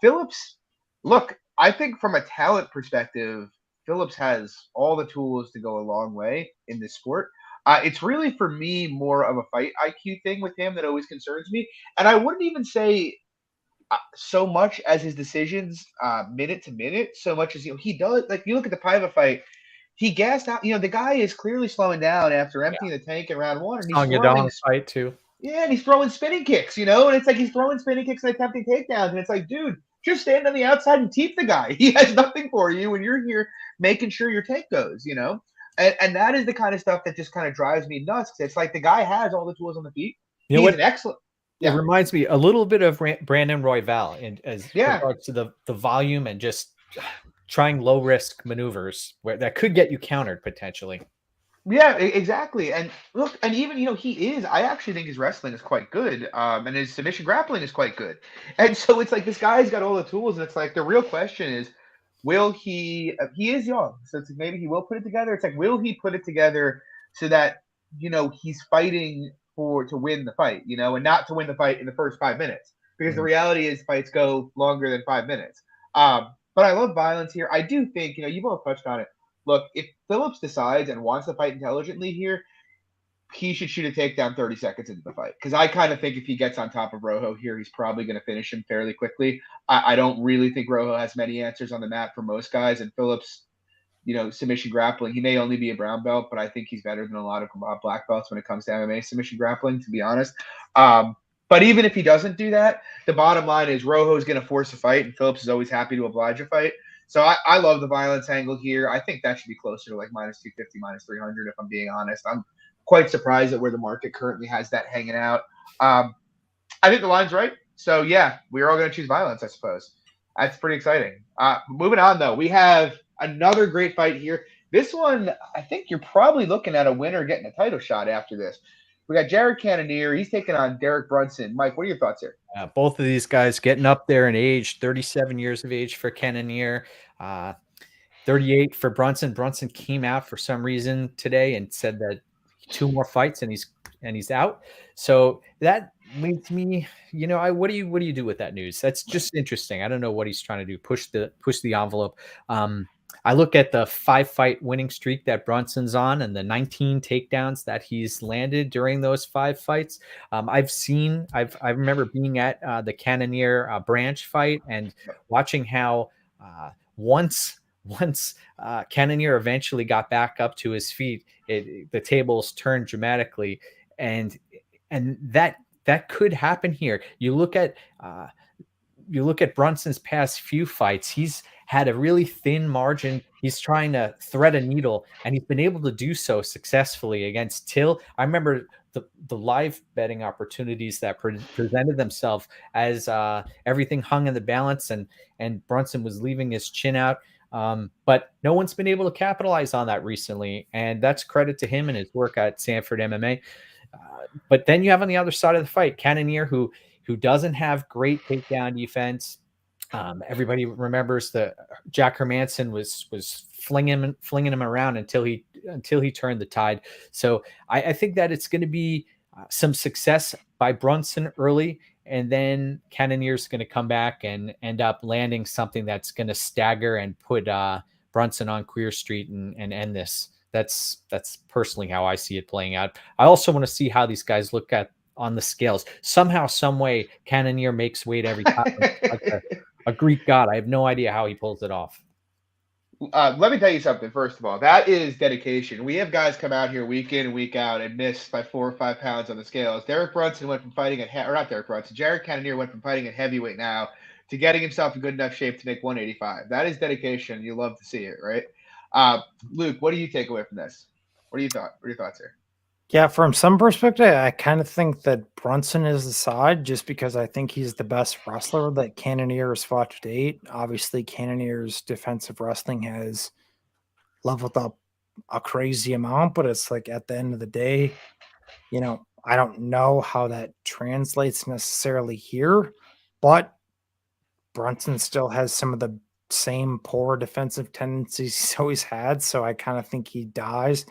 Phillips, look, I think from a talent perspective, Phillips has all the tools to go a long way in this sport. It's really, for me, more of a fight IQ thing with him that always concerns me. And I wouldn't even say so much as his decisions minute to minute, so much as, you know, he does. Like, you look at the Paiva fight, he gassed out. You know, the guy is clearly slowing down after emptying the tank in round one. And he's throwing fight too. Yeah, and he's throwing spinning kicks, you know, and it's like he's throwing spinning kicks and attempting takedowns. And it's like, dude, just stand on the outside and teep the guy. He has nothing for you, and you're here making sure your take goes, you know? And that is the kind of stuff that just kind of drives me nuts. It's like the guy has all the tools on the feet. He's an excellent. Yeah. It reminds me a little bit of Brandon Royval as regards to the volume and just trying low risk maneuvers where that could get you countered potentially. Yeah, exactly. And look, and even, you know, I actually think his wrestling is quite good. And his submission grappling is quite good. And so it's like this guy's got all the tools, and it's like the real question is, will he is young, so it's like maybe he will put it together. It's like, will he put it together so that, you know, he's fighting to win the fight, you know, and not to win the fight in the first 5 minutes, because the reality is fights go longer than 5 minutes. But I love violence here. I do think, you know, you both touched on it. Look, if Phillips decides and wants to fight intelligently here, he should shoot a takedown 30 seconds into the fight. Because I kind of think if he gets on top of Rojo here, he's probably going to finish him fairly quickly. I don't really think Rojo has many answers on the mat for most guys. And Phillips, you know, submission grappling, he may only be a brown belt, but I think he's better than a lot of black belts when it comes to MMA submission grappling, to be honest. But even if he doesn't do that, the bottom line is Rojo is going to force a fight, and Phillips is always happy to oblige a fight. So I love the violence angle here. I think that should be closer to like minus 250, minus 300, if I'm being honest. I'm quite surprised at where the market currently has that hanging out. I think the line's right. So, yeah, we're all going to choose violence, I suppose. That's pretty exciting. Moving on, though, we have another great fight here. This one, I think you're probably looking at a winner getting a title shot after this. We got Jared Cannonier. He's taking on Derrick Brunson. Mike, what are your thoughts here? Both of these guys getting up there in age, 37 years of age for Cannonier, 38 for Brunson. Brunson came out for some reason today and said that 2 more fights and he's out. So that leads me, what do you do with that news? That's just interesting. I don't know what he's trying to do. Push the envelope. I look at the 5-fight winning streak that Brunson's on and the 19 takedowns that he's landed during those 5 fights. I remember being at the Cannonier branch fight and watching how once Cannonier eventually got back up to his feet, the tables turned dramatically, and that could happen here. You look at Brunson's past few fights. He's had a really thin margin. He's trying to thread a needle, and he's been able to do so successfully against Till. I remember the live betting opportunities that presented themselves as everything hung in the balance, and Brunson was leaving his chin out. But no one's been able to capitalize on that recently, and that's credit to him and his work at Sanford MMA. But then you have on the other side of the fight, Cannonier, who doesn't have great takedown defense. Everybody remembers that Jack Hermanson was flinging him around until he turned the tide. So I think that it's going to be some success by Brunson early, and then Cannonier's going to come back and end up landing something that's going to stagger and put Brunson on Queer Street and end this. That's personally how I see it playing out. I also want to see how these guys look at on the scales. Somehow, some way, Cannonier makes weight every time. Like a Greek god. I have no idea how he pulls it off. Let me tell you something. First of all, that is dedication. We have guys come out here week in and week out and miss by 4 or 5 pounds on the scales. Derrick Brunson went from fighting Jared Cannonier went from fighting at heavyweight now to getting himself in good enough shape to make 185. That is dedication. You love to see it, right? Luke, what do you take away from this? What are your thoughts here? Yeah, from some perspective, I kind of think that Brunson is the side just because I think he's the best wrestler that Cannonier has fought to date. Obviously, Cannonier's defensive wrestling has leveled up a crazy amount, but it's like at the end of the day, I don't know how that translates necessarily here, but Brunson still has some of the same poor defensive tendencies he's always had. So I kind of think he dies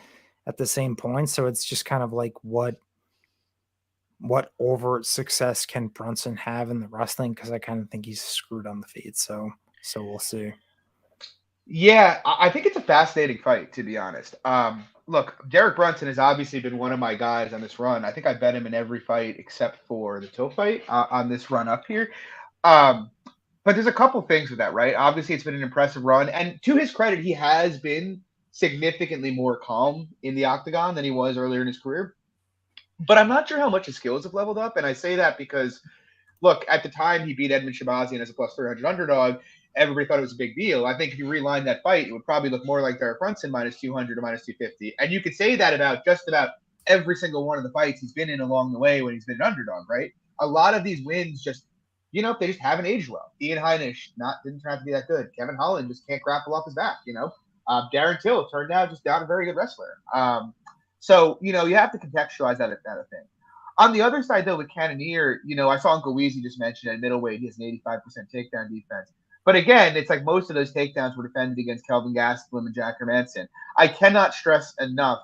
at the same point. So it's just kind of like what overt success can Brunson have in the wrestling? Because I kind of think he's screwed on the feet. So we'll see. Yeah, I think it's a fascinating fight, to be honest. Look, Derrick Brunson has obviously been one of my guys on this run. I think I bet him in every fight except for the Till fight on this run up here. But there's a couple things with that, right? Obviously, it's been an impressive run. And to his credit, he has been significantly more calm in the octagon than he was earlier in his career. But I'm not sure how much his skills have leveled up. And I say that because, look, at the time he beat Edmund Shabazian as a plus 300 underdog, everybody thought it was a big deal. I think if you reline that fight, it would probably look more like Derrick Brunson minus 200 or minus 250. And you could say that about just about every single one of the fights he's been in along the way when he's been an underdog, right? A lot of these wins just, they just haven't aged well. Ian Heinisch didn't turn out to be that good. Kevin Holland just can't grapple off his back, Darren Till turned out just not a very good wrestler. So, you have to contextualize that a thing. On the other side, though, with Cannonier, I saw Uncle Weezy just mentioned at middleweight, he has an 85% takedown defense. But again, it's like most of those takedowns were defended against Kelvin Gastelum and Jack Hermanson. I cannot stress enough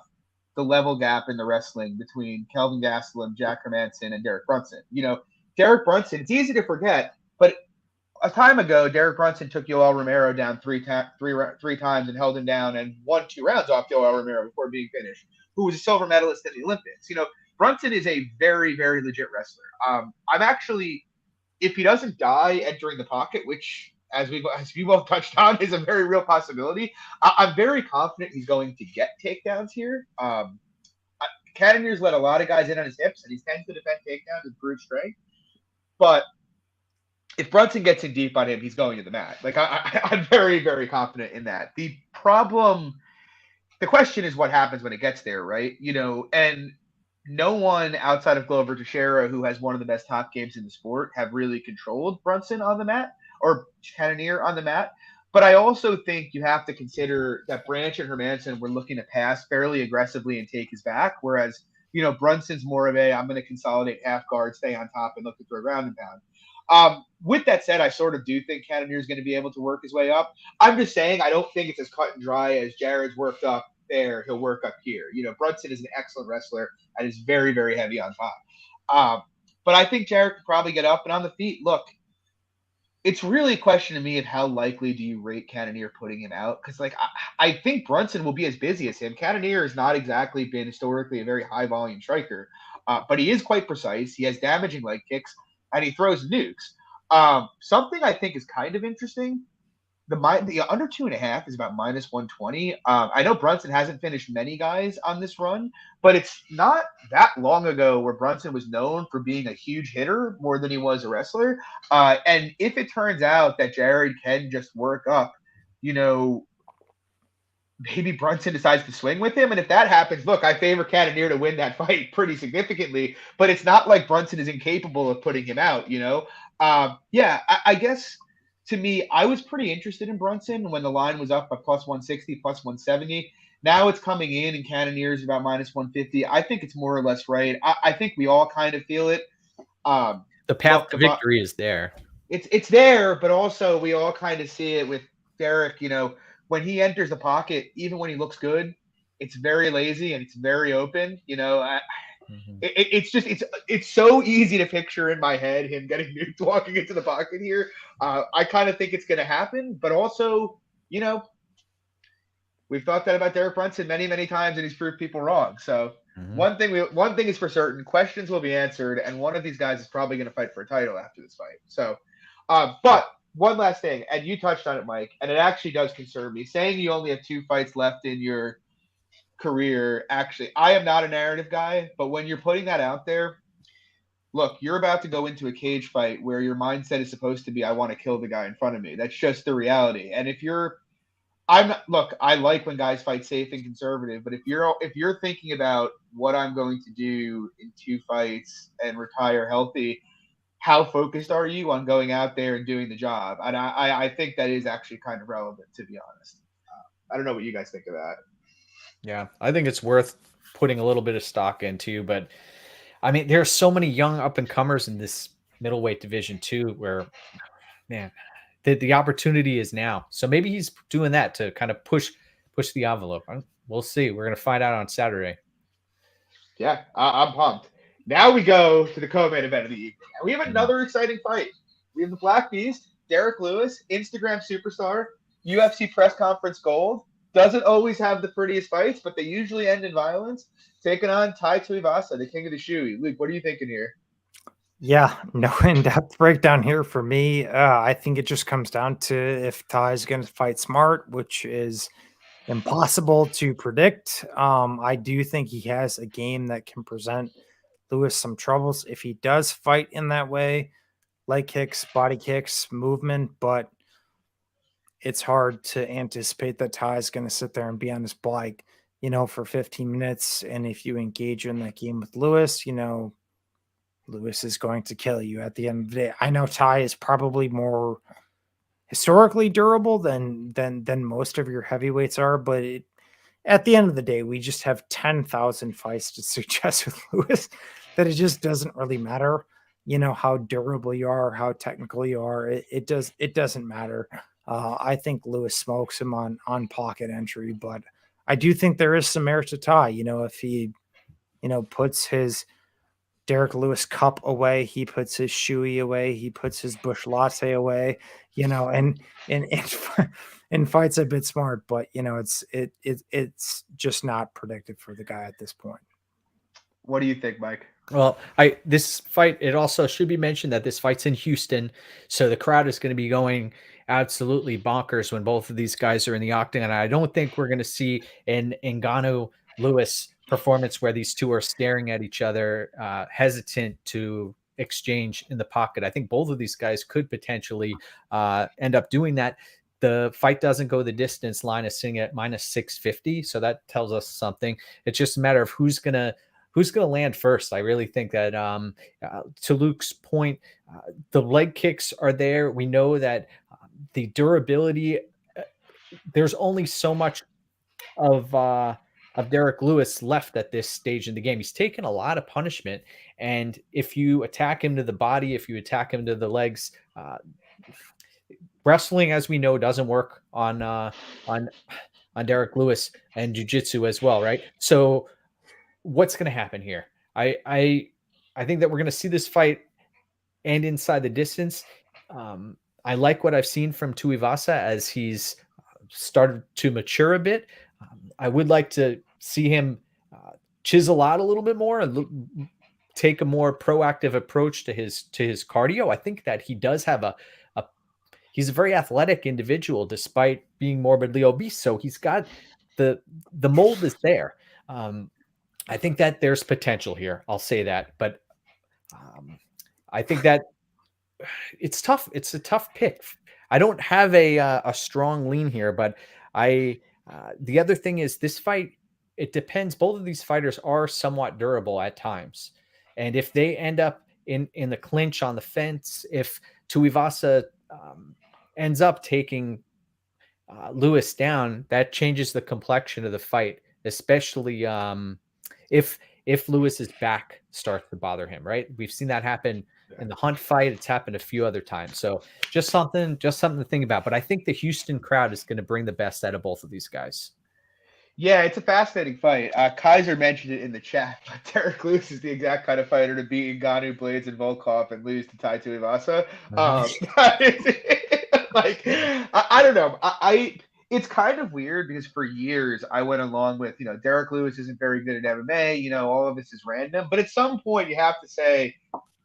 the level gap in the wrestling between Kelvin Gastelum, Jack Hermanson, and Derrick Brunson. Derrick Brunson, it's easy to forget, but a time ago, Derrick Brunson took Yoel Romero down three times and held him down and won 2 rounds off Yoel Romero before being finished, who was a silver medalist at the Olympics. Brunson is a very, very legit wrestler. I'm actually, if he doesn't die entering the pocket, which, as we both touched on, is a very real possibility, I'm very confident he's going to get takedowns here. Cannonier's let a lot of guys in on his hips, and he tends to defend takedowns with brute strength. But if Brunson gets in deep on him, he's going to the mat. Like I'm very, very confident in that. The question is what happens when it gets there, right? And no one outside of Glover Teixeira, who has one of the best top games in the sport, have really controlled Brunson on the mat. or Cannonier on the mat. But I also think you have to consider that Branch and Hermanson were looking to pass fairly aggressively and take his back, whereas Brunson's more of I'm going to consolidate half guard, stay on top, and look to throw ground and pound. With that said, I sort of do think Cannonier is going to be able to work his way up. I'm just saying I don't think it's as cut and dry as Jared's worked up there. He'll work up here. Brunson is an excellent wrestler and is very, very heavy on top. But I think Jared could probably get up and on the feet. Look, it's really a question to me of how likely do you rate Cannonier putting him out? Because I think Brunson will be as busy as him. Cannonier has not exactly been historically a very high volume striker, but he is quite precise. He has damaging leg kicks and he throws nukes. Something I think is kind of interesting. The under 2.5 is about -120. I know Brunson hasn't finished many guys on this run, but it's not that long ago where Brunson was known for being a huge hitter more than he was a wrestler. And if it turns out that Jared can just work up, maybe Brunson decides to swing with him. And if that happens, look, I favor Cannonier to win that fight pretty significantly, but it's not like Brunson is incapable of putting him out, I guess to me, I was pretty interested in Brunson when the line was up by +160, +170. Now it's coming in and Cannonier is about -150. I think it's more or less right. I think we all kind of feel it. The path to victory is there. It's there, but also we all kind of see it with Derrick, when he enters the pocket, even when he looks good, it's very lazy and it's very open. It's so easy to picture in my head him getting nuked walking into the pocket here. I kind of think it's going to happen, but also, we've thought that about Derrick Brunson many, many times, and he's proved people wrong. So one thing is for certain: questions will be answered, and one of these guys is probably going to fight for a title after this fight. So, but one last thing, and you touched on it, Mike, and it actually does concern me. Saying you only have 2 fights left in your career, actually, I am not a narrative guy, but when you're putting that out there, look, you're about to go into a cage fight where your mindset is supposed to be, I want to kill the guy in front of me. That's just the reality. And I like when guys fight safe and conservative, but if you're thinking about what I'm going to do in 2 fights and retire healthy, how focused are you on going out there and doing the job? And I think that is actually kind of relevant, to be honest. I don't know what you guys think of that. Yeah, I think it's worth putting a little bit of stock into, but I mean, there are so many young up and comers in this middleweight division too, where, man, the opportunity is now. So maybe he's doing that to kind of push the envelope. We'll see. We're going to find out on Saturday. Yeah, I'm pumped. Now we go to the co-main event of the evening. And we have another exciting fight. We have the Black Beast, Derrick Lewis, Instagram superstar, UFC press conference gold. Doesn't always have the prettiest fights, but they usually end in violence. Taking on Tai Tuivasa, the king of the shoe. Luke, what are you thinking here? Yeah, no in-depth breakdown here for me. I think it just comes down to if Tai is going to fight smart, which is impossible to predict. I do think he has a game that can present Lewis some troubles if he does fight in that way, leg kicks, body kicks, movement, but it's hard to anticipate that Tai is going to sit there and be on his bike, for 15 minutes. And if you engage in that game with Lewis, Lewis is going to kill you at the end of the day. I know Tai is probably more historically durable than most of your heavyweights are, but at the end of the day, we just have 10,000 fights to suggest with Lewis that it just doesn't really matter, how durable you are, how technical you are. It doesn't matter. I think Lewis smokes him on pocket entry, but I do think there is some merit to Tai. If he, puts his Derrick Lewis cup away, he puts his shoey away, he puts his bush latte away, and fights a bit smart, but it's just not predicted for the guy at this point. What do you think, Mike? Well, this fight, it also should be mentioned that this fight's in Houston, so the crowd is going to be going absolutely bonkers when both of these guys are in the octagon. I don't think we're going to see an Ngannou-Lewis performance where these two are staring at each other, hesitant to exchange in the pocket. I think both of these guys could potentially end up doing that. The fight doesn't go the distance. Line is sitting at -650, so that tells us something. It's just a matter of who's going to who's going to land first. I really think that to Luke's point, the leg kicks are there. We know that the durability, there's only so much of Derrick Lewis left at this stage in the game. He's taken a lot of punishment, and if you attack him to the body, if you attack him to the legs, wrestling, as we know, doesn't work on Derrick Lewis, and jiu-jitsu as well, right? So what's going to happen here? I think that we're going to see this fight end inside the distance. I like what I've seen from Tuivasa as he's started to mature a bit. I would like to see him chisel out a little bit more and take a more proactive approach to his cardio. I think that he does have he's a very athletic individual despite being morbidly obese. So he's got the mold is there. I think that there's potential here. I'll say that, but I think that it's tough. It's a tough pick. I don't have a strong lean here, but the other thing is this fight, it depends. Both of these fighters are somewhat durable at times. And if they end up in the clinch on the fence, if Tuivasa ends up taking Lewis down, that changes the complexion of the fight, especially if Lewis's back starts to bother him, right? We've seen that happen in the Hunt fight. It's happened a few other times. So just something to think about. But I think the Houston crowd is going to bring the best out of both of these guys. Yeah, it's a fascinating fight. Kaiser mentioned it in the chat, but Derrick Lewis is the exact kind of fighter to beat Ngannou, Blades, and Volkov and lose to Tai Tuivasa. I don't know. It's kind of weird because for years I went along with, Derrick Lewis isn't very good at MMA. All of this is random. But at some point you have to say,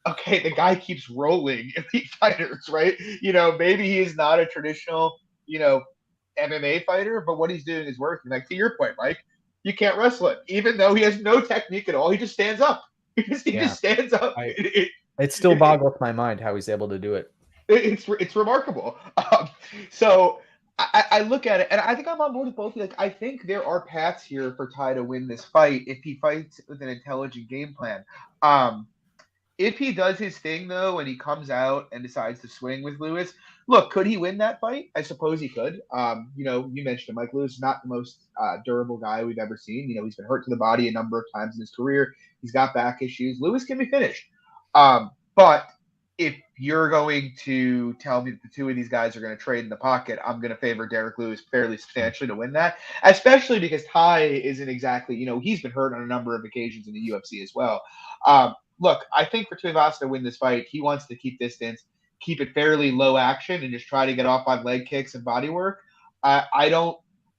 okay, the guy keeps rolling elite fighters, right? Maybe he is not a traditional, MMA fighter, but what he's doing is working. Like to your point, Mike, you can't wrestle him, even though he has no technique at all. He just stands up. He just stands up. It still boggles my mind how he's able to do it. It's remarkable. So I look at it, and I think I'm on board with both. Like I think there are paths here for Tai to win this fight if he fights with an intelligent game plan. If he does his thing, though, and he comes out and decides to swing with Lewis, look, could he win that fight? I suppose he could. You mentioned him. Mike Lewis is not the most durable guy we've ever seen. He's been hurt to the body a number of times in his career. He's got back issues. Lewis can be finished. But if you're going to tell me that the two of these guys are going to trade in the pocket, I'm going to favor Derrick Lewis fairly substantially to win that, especially because Tai isn't exactly, he's been hurt on a number of occasions in the UFC as well. Look, I think for Tuivasa to win this fight, he wants to keep distance, keep it fairly low action, and just try to get off on leg kicks and body work. I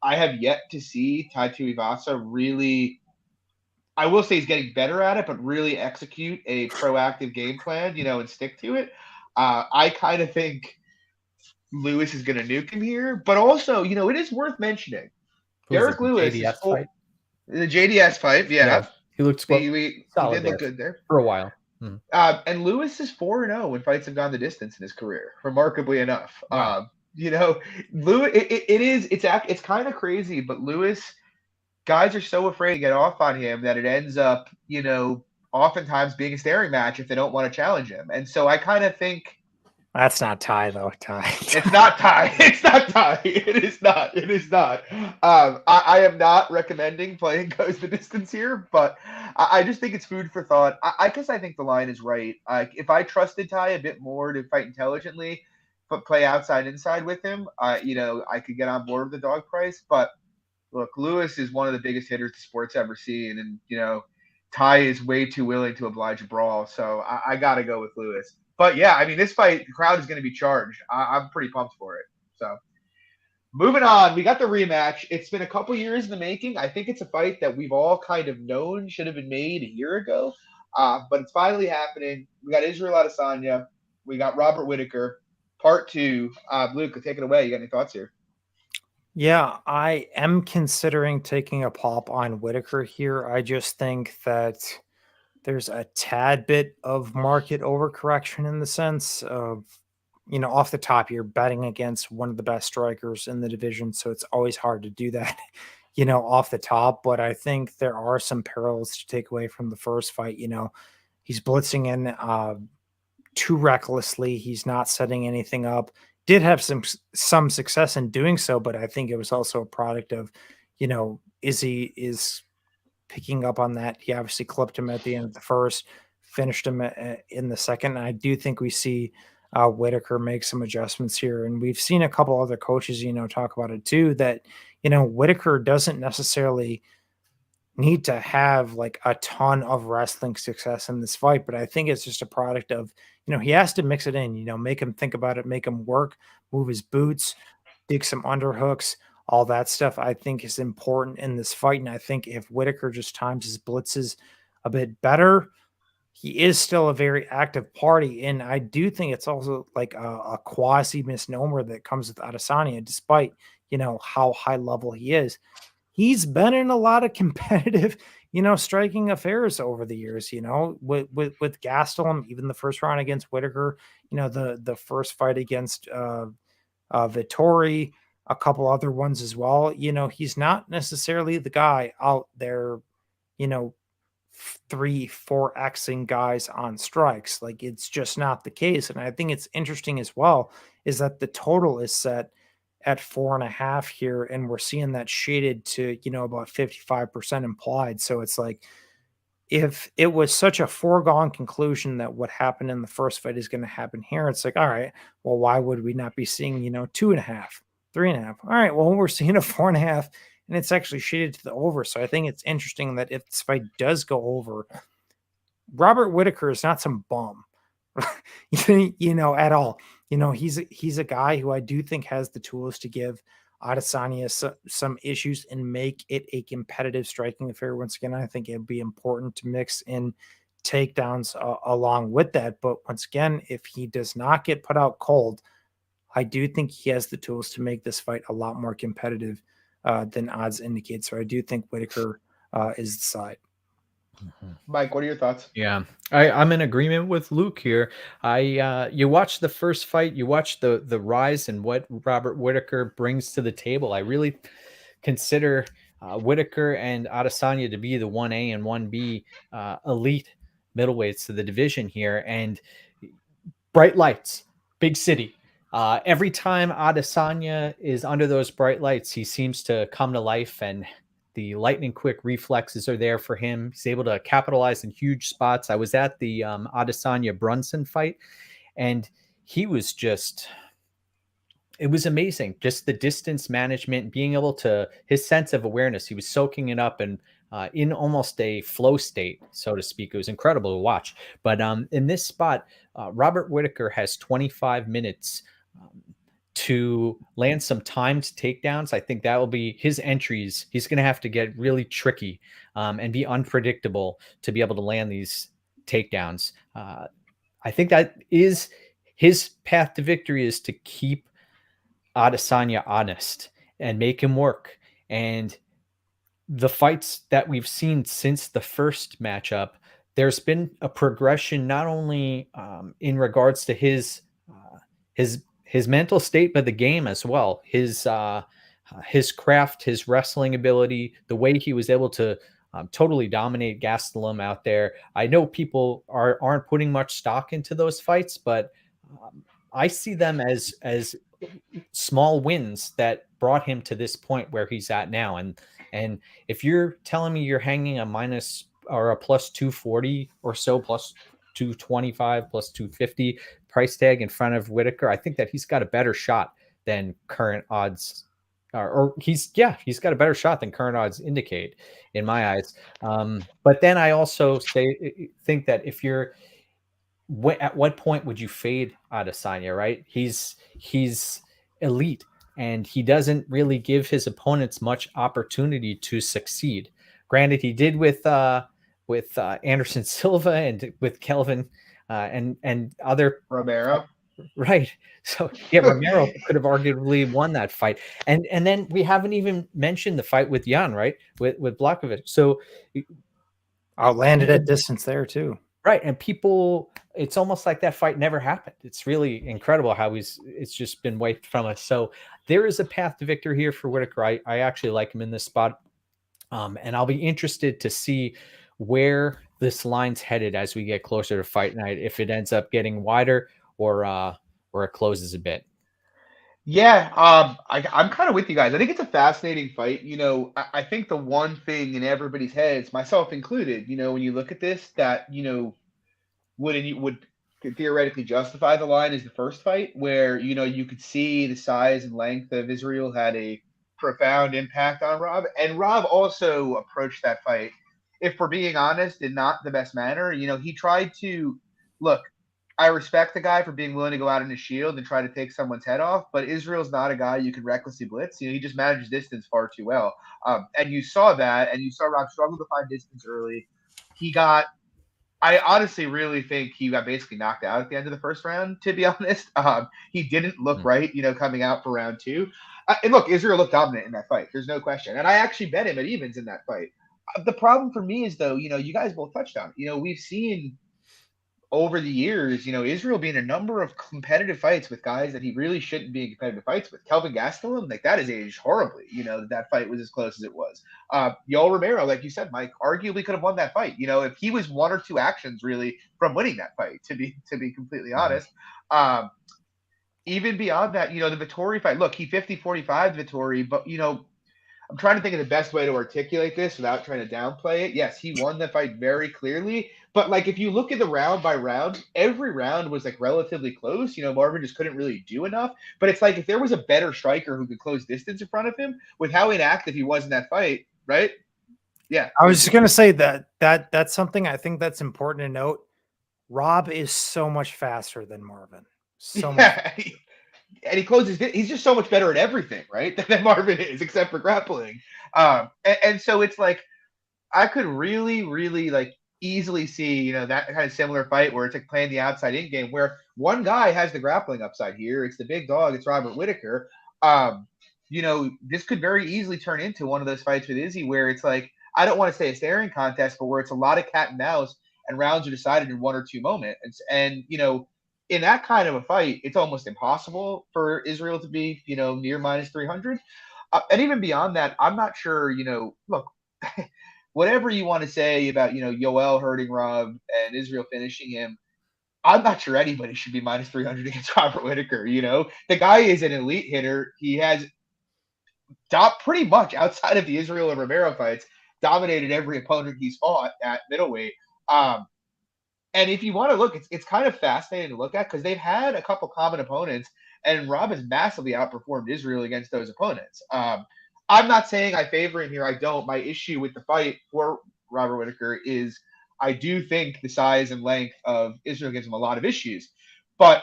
have yet to see Tai Tuivasa really. I will say he's getting better at it, but really execute a proactive game plan, and stick to it. I kind of think Lewis is going to nuke him here, but also, it is worth mentioning. Derrick Lewis, the JDS fight, yeah. He looked he did look good there for a while. And Lewis is 4-0 when fights have gone the distance in his career, remarkably enough. Wow. Lewis, it's kind of crazy, but Lewis, guys are so afraid to get off on him that it ends up, oftentimes being a staring match if they don't want to challenge him. And so I kind of think that's not Tai, though. Tai. It's not Tai. It's not Tai. It is not. It is not. I am not recommending playing goes the distance here, but I just think it's food for thought. I guess I think the line is right. If I trusted Tai a bit more to fight intelligently, but play outside inside with him, I could get on board with the dog price. But look, Lewis is one of the biggest hitters the sport's ever seen, and Tai is way too willing to oblige a brawl. So I got to go with Lewis. But yeah, this fight, the crowd is going to be charged. I'm pretty pumped for it. So moving on, we got the rematch. It's been a couple years in the making. I think it's a fight that we've all kind of known should have been made a year ago. But it's finally happening. We got Israel Adesanya. We got Robert Whittaker. Part 2. Luke, take it away. You got any thoughts here? Yeah, I am considering taking a pop on Whittaker here. I just think that there's a tad bit of market overcorrection in the sense of, off the top, you're betting against one of the best strikers in the division. So it's always hard to do that off the top, but I think there are some parallels to take away from the first fight. He's blitzing in too recklessly. He's not setting anything up. Did have some success in doing so, but I think it was also a product of, Izzy is picking up on that. He obviously clipped him at the end of the first, finished him in the second. And I do think we see Whitaker make some adjustments here. And we've seen a couple other coaches, talk about it too, that, Whitaker doesn't necessarily need to have like a ton of wrestling success in this fight, but I think it's just a product of, he has to mix it in, make him think about it, make him work, move his boots, dig some underhooks, all that stuff I think is important in this fight. And I think if Whitaker just times his blitzes a bit better, he is still a very active party. And I do think it's also like a quasi misnomer that comes with Adesanya, despite, how high level he is. He's been in a lot of competitive, striking affairs over the years, with Gastelum, even the first round against Whitaker, the first fight against Vittori, a couple other ones as well. He's not necessarily the guy out there, 3-4xing guys on strikes. Like, it's just not the case. And I think it's interesting as well is that the total is set at 4.5 here, and we're seeing that shaded to, about 55% implied. So it's like, if it was such a foregone conclusion that what happened in the first fight is going to happen here, it's like, all right, well, why would we not be seeing, 2.5, 3.5? All right, well, we're seeing a 4.5, and it's actually shaded to the over. So I think it's interesting that if this fight does go over, Robert Whitaker is not some bum, at all. He's a guy who I do think has the tools to give Adesanya some issues and make it a competitive striking affair. Once again, I think it'd be important to mix in takedowns along with that. But once again, if he does not get put out cold, I do think he has the tools to make this fight a lot more competitive than odds indicate. So I do think Whitaker is the side. Mike, what are your thoughts? Yeah, I'm in agreement with Luke here. You watch the first fight, you watch the rise and what Robert Whitaker brings to the table. I really consider Whitaker and Adesanya to be the 1A and 1B elite middleweights to the division here. And bright lights, big city. Every time Adesanya is under those bright lights, he seems to come to life, and the lightning quick reflexes are there for him. He's able to capitalize in huge spots. I was at the Adesanya Brunson fight, and he was just, it was amazing. Just the distance management, being able to, his sense of awareness, he was soaking it up and in almost a flow state, so to speak. It was incredible to watch. But in this spot, Robert Whitaker has 25 minutes to land some timed takedowns. I think that will be his entries. He's going to have to get really tricky and be unpredictable to be able to land these takedowns. I think that is his path to victory, is to keep Adesanya honest and make him work. And the fights that we've seen since the first matchup, there's been a progression, not only in regards to his mental state, but the game as well. His craft, his wrestling ability, the way he was able to totally dominate Gastelum out there. I know people aren't putting much stock into those fights, but I see them as small wins that brought him to this point where he's at now. And if you're telling me you're hanging a minus or a plus 240 or so, plus 225, plus 250 price tag in front of Whitaker, I think that he's got a better shot than current odds, or he's got a better shot than current odds indicate in my eyes. But then I also think that if you're, at what point would you fade Adesanya, right? He's elite, and he doesn't really give his opponents much opportunity to succeed. Granted, he did with Anderson Silva and with Kelvin and other Romero. Right. So yeah, Romero could have arguably won that fight. And then we haven't even mentioned the fight with Jan, right? With Blachowicz. So outlanded at distance there too. Right. And people, it's almost like that fight never happened. It's really incredible how it's just been wiped from us. So there is a path to victory here for Whitaker. I actually like him in this spot. And I'll be interested to see where this line's headed as we get closer to fight night, if it ends up getting wider or it closes a bit. Yeah, I'm kind of with you guys. I think it's a fascinating fight. I think the one thing in everybody's heads, myself included, when you look at this, that would theoretically justify the line is the first fight, where you could see the size and length of Israel had a profound impact on Rob, and Rob also approached that fight, if we're being honest, in not the best manner. He tried to look. I respect the guy for being willing to go out in his shield and try to take someone's head off, but Israel's not a guy you can recklessly blitz. He just manages distance far too well, and you saw that, and you saw Rob struggle to find distance early. I honestly really think he got basically knocked out at the end of the first round, to be honest. He didn't look right, coming out for round two. And look, Israel looked dominant in that fight. There's no question. And I actually bet him at evens in that fight. The problem for me is, though, you guys both touched on it. We've seen over the years, Israel being a number of competitive fights with guys that he really shouldn't be in competitive fights with. Kelvin Gastelum, like, that has aged horribly, that fight was as close as it was. Yoel Romero, like you said, Mike, arguably could have won that fight. If he was one or two actions really from winning that fight, to be completely honest. Even beyond that, the Vettori fight, look, he 50-45 Vettori, but, I'm trying to think of the best way to articulate this without trying to downplay it. Yes, he won the fight very clearly, but like, if you look at the round by round, every round was like relatively close. Marvin just couldn't really do enough. But it's like, if there was a better striker who could close distance in front of him, with how inactive he was in that fight, right? Yeah. I was just gonna say that's something I think that's important to note. Rob is so much faster than Marvin. So much. And he closes. He's just so much better at everything, right? Than Marvin is, except for grappling. And so it's like, I could really, really like easily see, that kind of similar fight where it's like playing the outside in game, where one guy has the grappling upside here. It's the big dog. It's Robert Whitaker. This could very easily turn into one of those fights with Izzy where it's like, I don't want to say a staring contest, but where it's a lot of cat and mouse and rounds are decided in one or two moments. And, in that kind of a fight, it's almost impossible for Israel to be, near minus 300. And even beyond that, I'm not sure, look, whatever you want to say about, Yoel hurting Rob and Israel finishing him, I'm not sure anybody should be minus 300 against Robert Whitaker. The guy is an elite hitter. He has pretty much, outside of the Israel and Romero fights, dominated every opponent he's fought at middleweight. And if you want to look, it's kind of fascinating to look at, because they've had a couple common opponents, and Rob has massively outperformed Israel against those opponents. I'm not saying I favor him here. I don't. My issue with the fight for Robert Whitaker is I do think the size and length of Israel gives him a lot of issues. But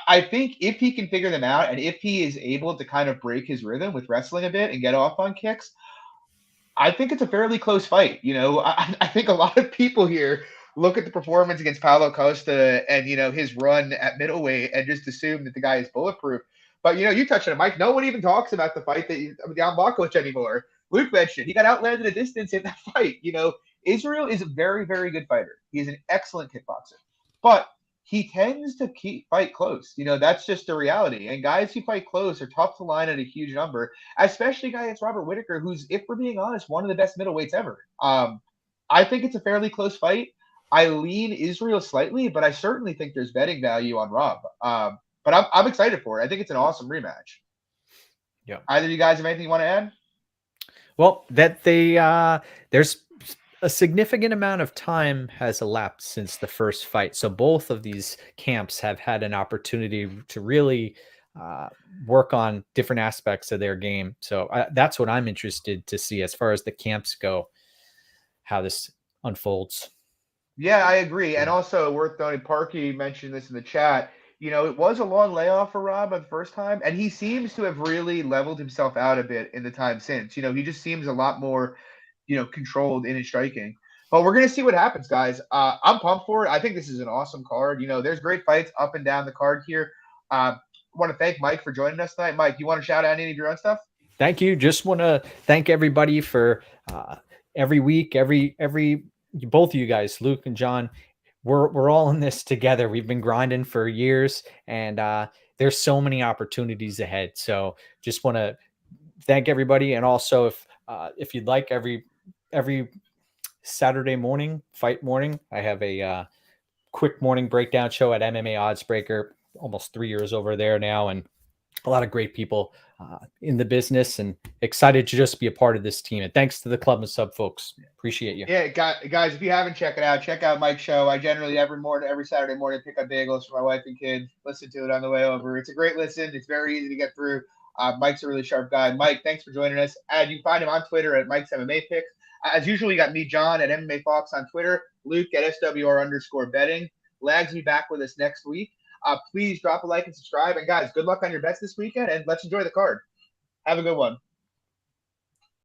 I think if he can figure them out, and if he is able to kind of break his rhythm with wrestling a bit and get off on kicks, I think it's a fairly close fight. I think a lot of people here look at the performance against Paulo Costa and, his run at middleweight and just assume that the guy is bulletproof. But, you touched on it, Mike. No one even talks about the fight that Jan Blachowicz anymore. Luke mentioned he got outlanded a distance in that fight. Israel is a very, very good fighter. He's an excellent kickboxer. But he tends to fight close. That's just the reality. And guys who fight close are tough to line at a huge number, especially a guy like Robert Whitaker, who's, if we're being honest, one of the best middleweights ever. I think it's a fairly close fight. I lean Israel slightly, but I certainly think there's betting value on Rob. But I'm excited for it. I think it's an awesome rematch. Yeah. Either of you guys have anything you want to add? Well, that there's a significant amount of time has elapsed since the first fight. So both of these camps have had an opportunity to really work on different aspects of their game. So that's what I'm interested to see as far as the camps go, how this unfolds. Yeah, I agree. And also worth noting, Parky mentioned this in the chat. It was a long layoff for Rob the first time, and he seems to have really leveled himself out a bit in the time since. He just seems a lot more, controlled in his striking. But we're going to see what happens, guys. I'm pumped for it. I think this is an awesome card. There's great fights up and down the card here. I want to thank Mike for joining us tonight. Mike, you want to shout out any of your own stuff? Thank you. Just want to thank everybody for every week, every both of you guys, Luke and John, we're all in this together. We've been grinding for years, and there's so many opportunities ahead. So just want to thank everybody, and also if you'd like, every Saturday morning, fight morning, I have a quick morning breakdown show at MMA Oddsbreaker. Almost 3 years over there now, and a lot of great people in the business, and excited to just be a part of this team. And thanks to the Club and Sub folks. Appreciate you. Yeah, guys, if you haven't checked it out, check out Mike's show. I generally every Saturday morning pick up bagels for my wife and kids, listen to it on the way over. It's a great listen. It's very easy to get through. Mike's a really sharp guy. Mike, thanks for joining us. And you can find him on Twitter at Mike's MMA Picks. As usual, you got me, John, at MMA Fox on Twitter, Luke at SWR_betting. Lags be back with us next week. Please drop a like and subscribe. And guys, good luck on your bets this weekend, and let's enjoy the card. Have a good one.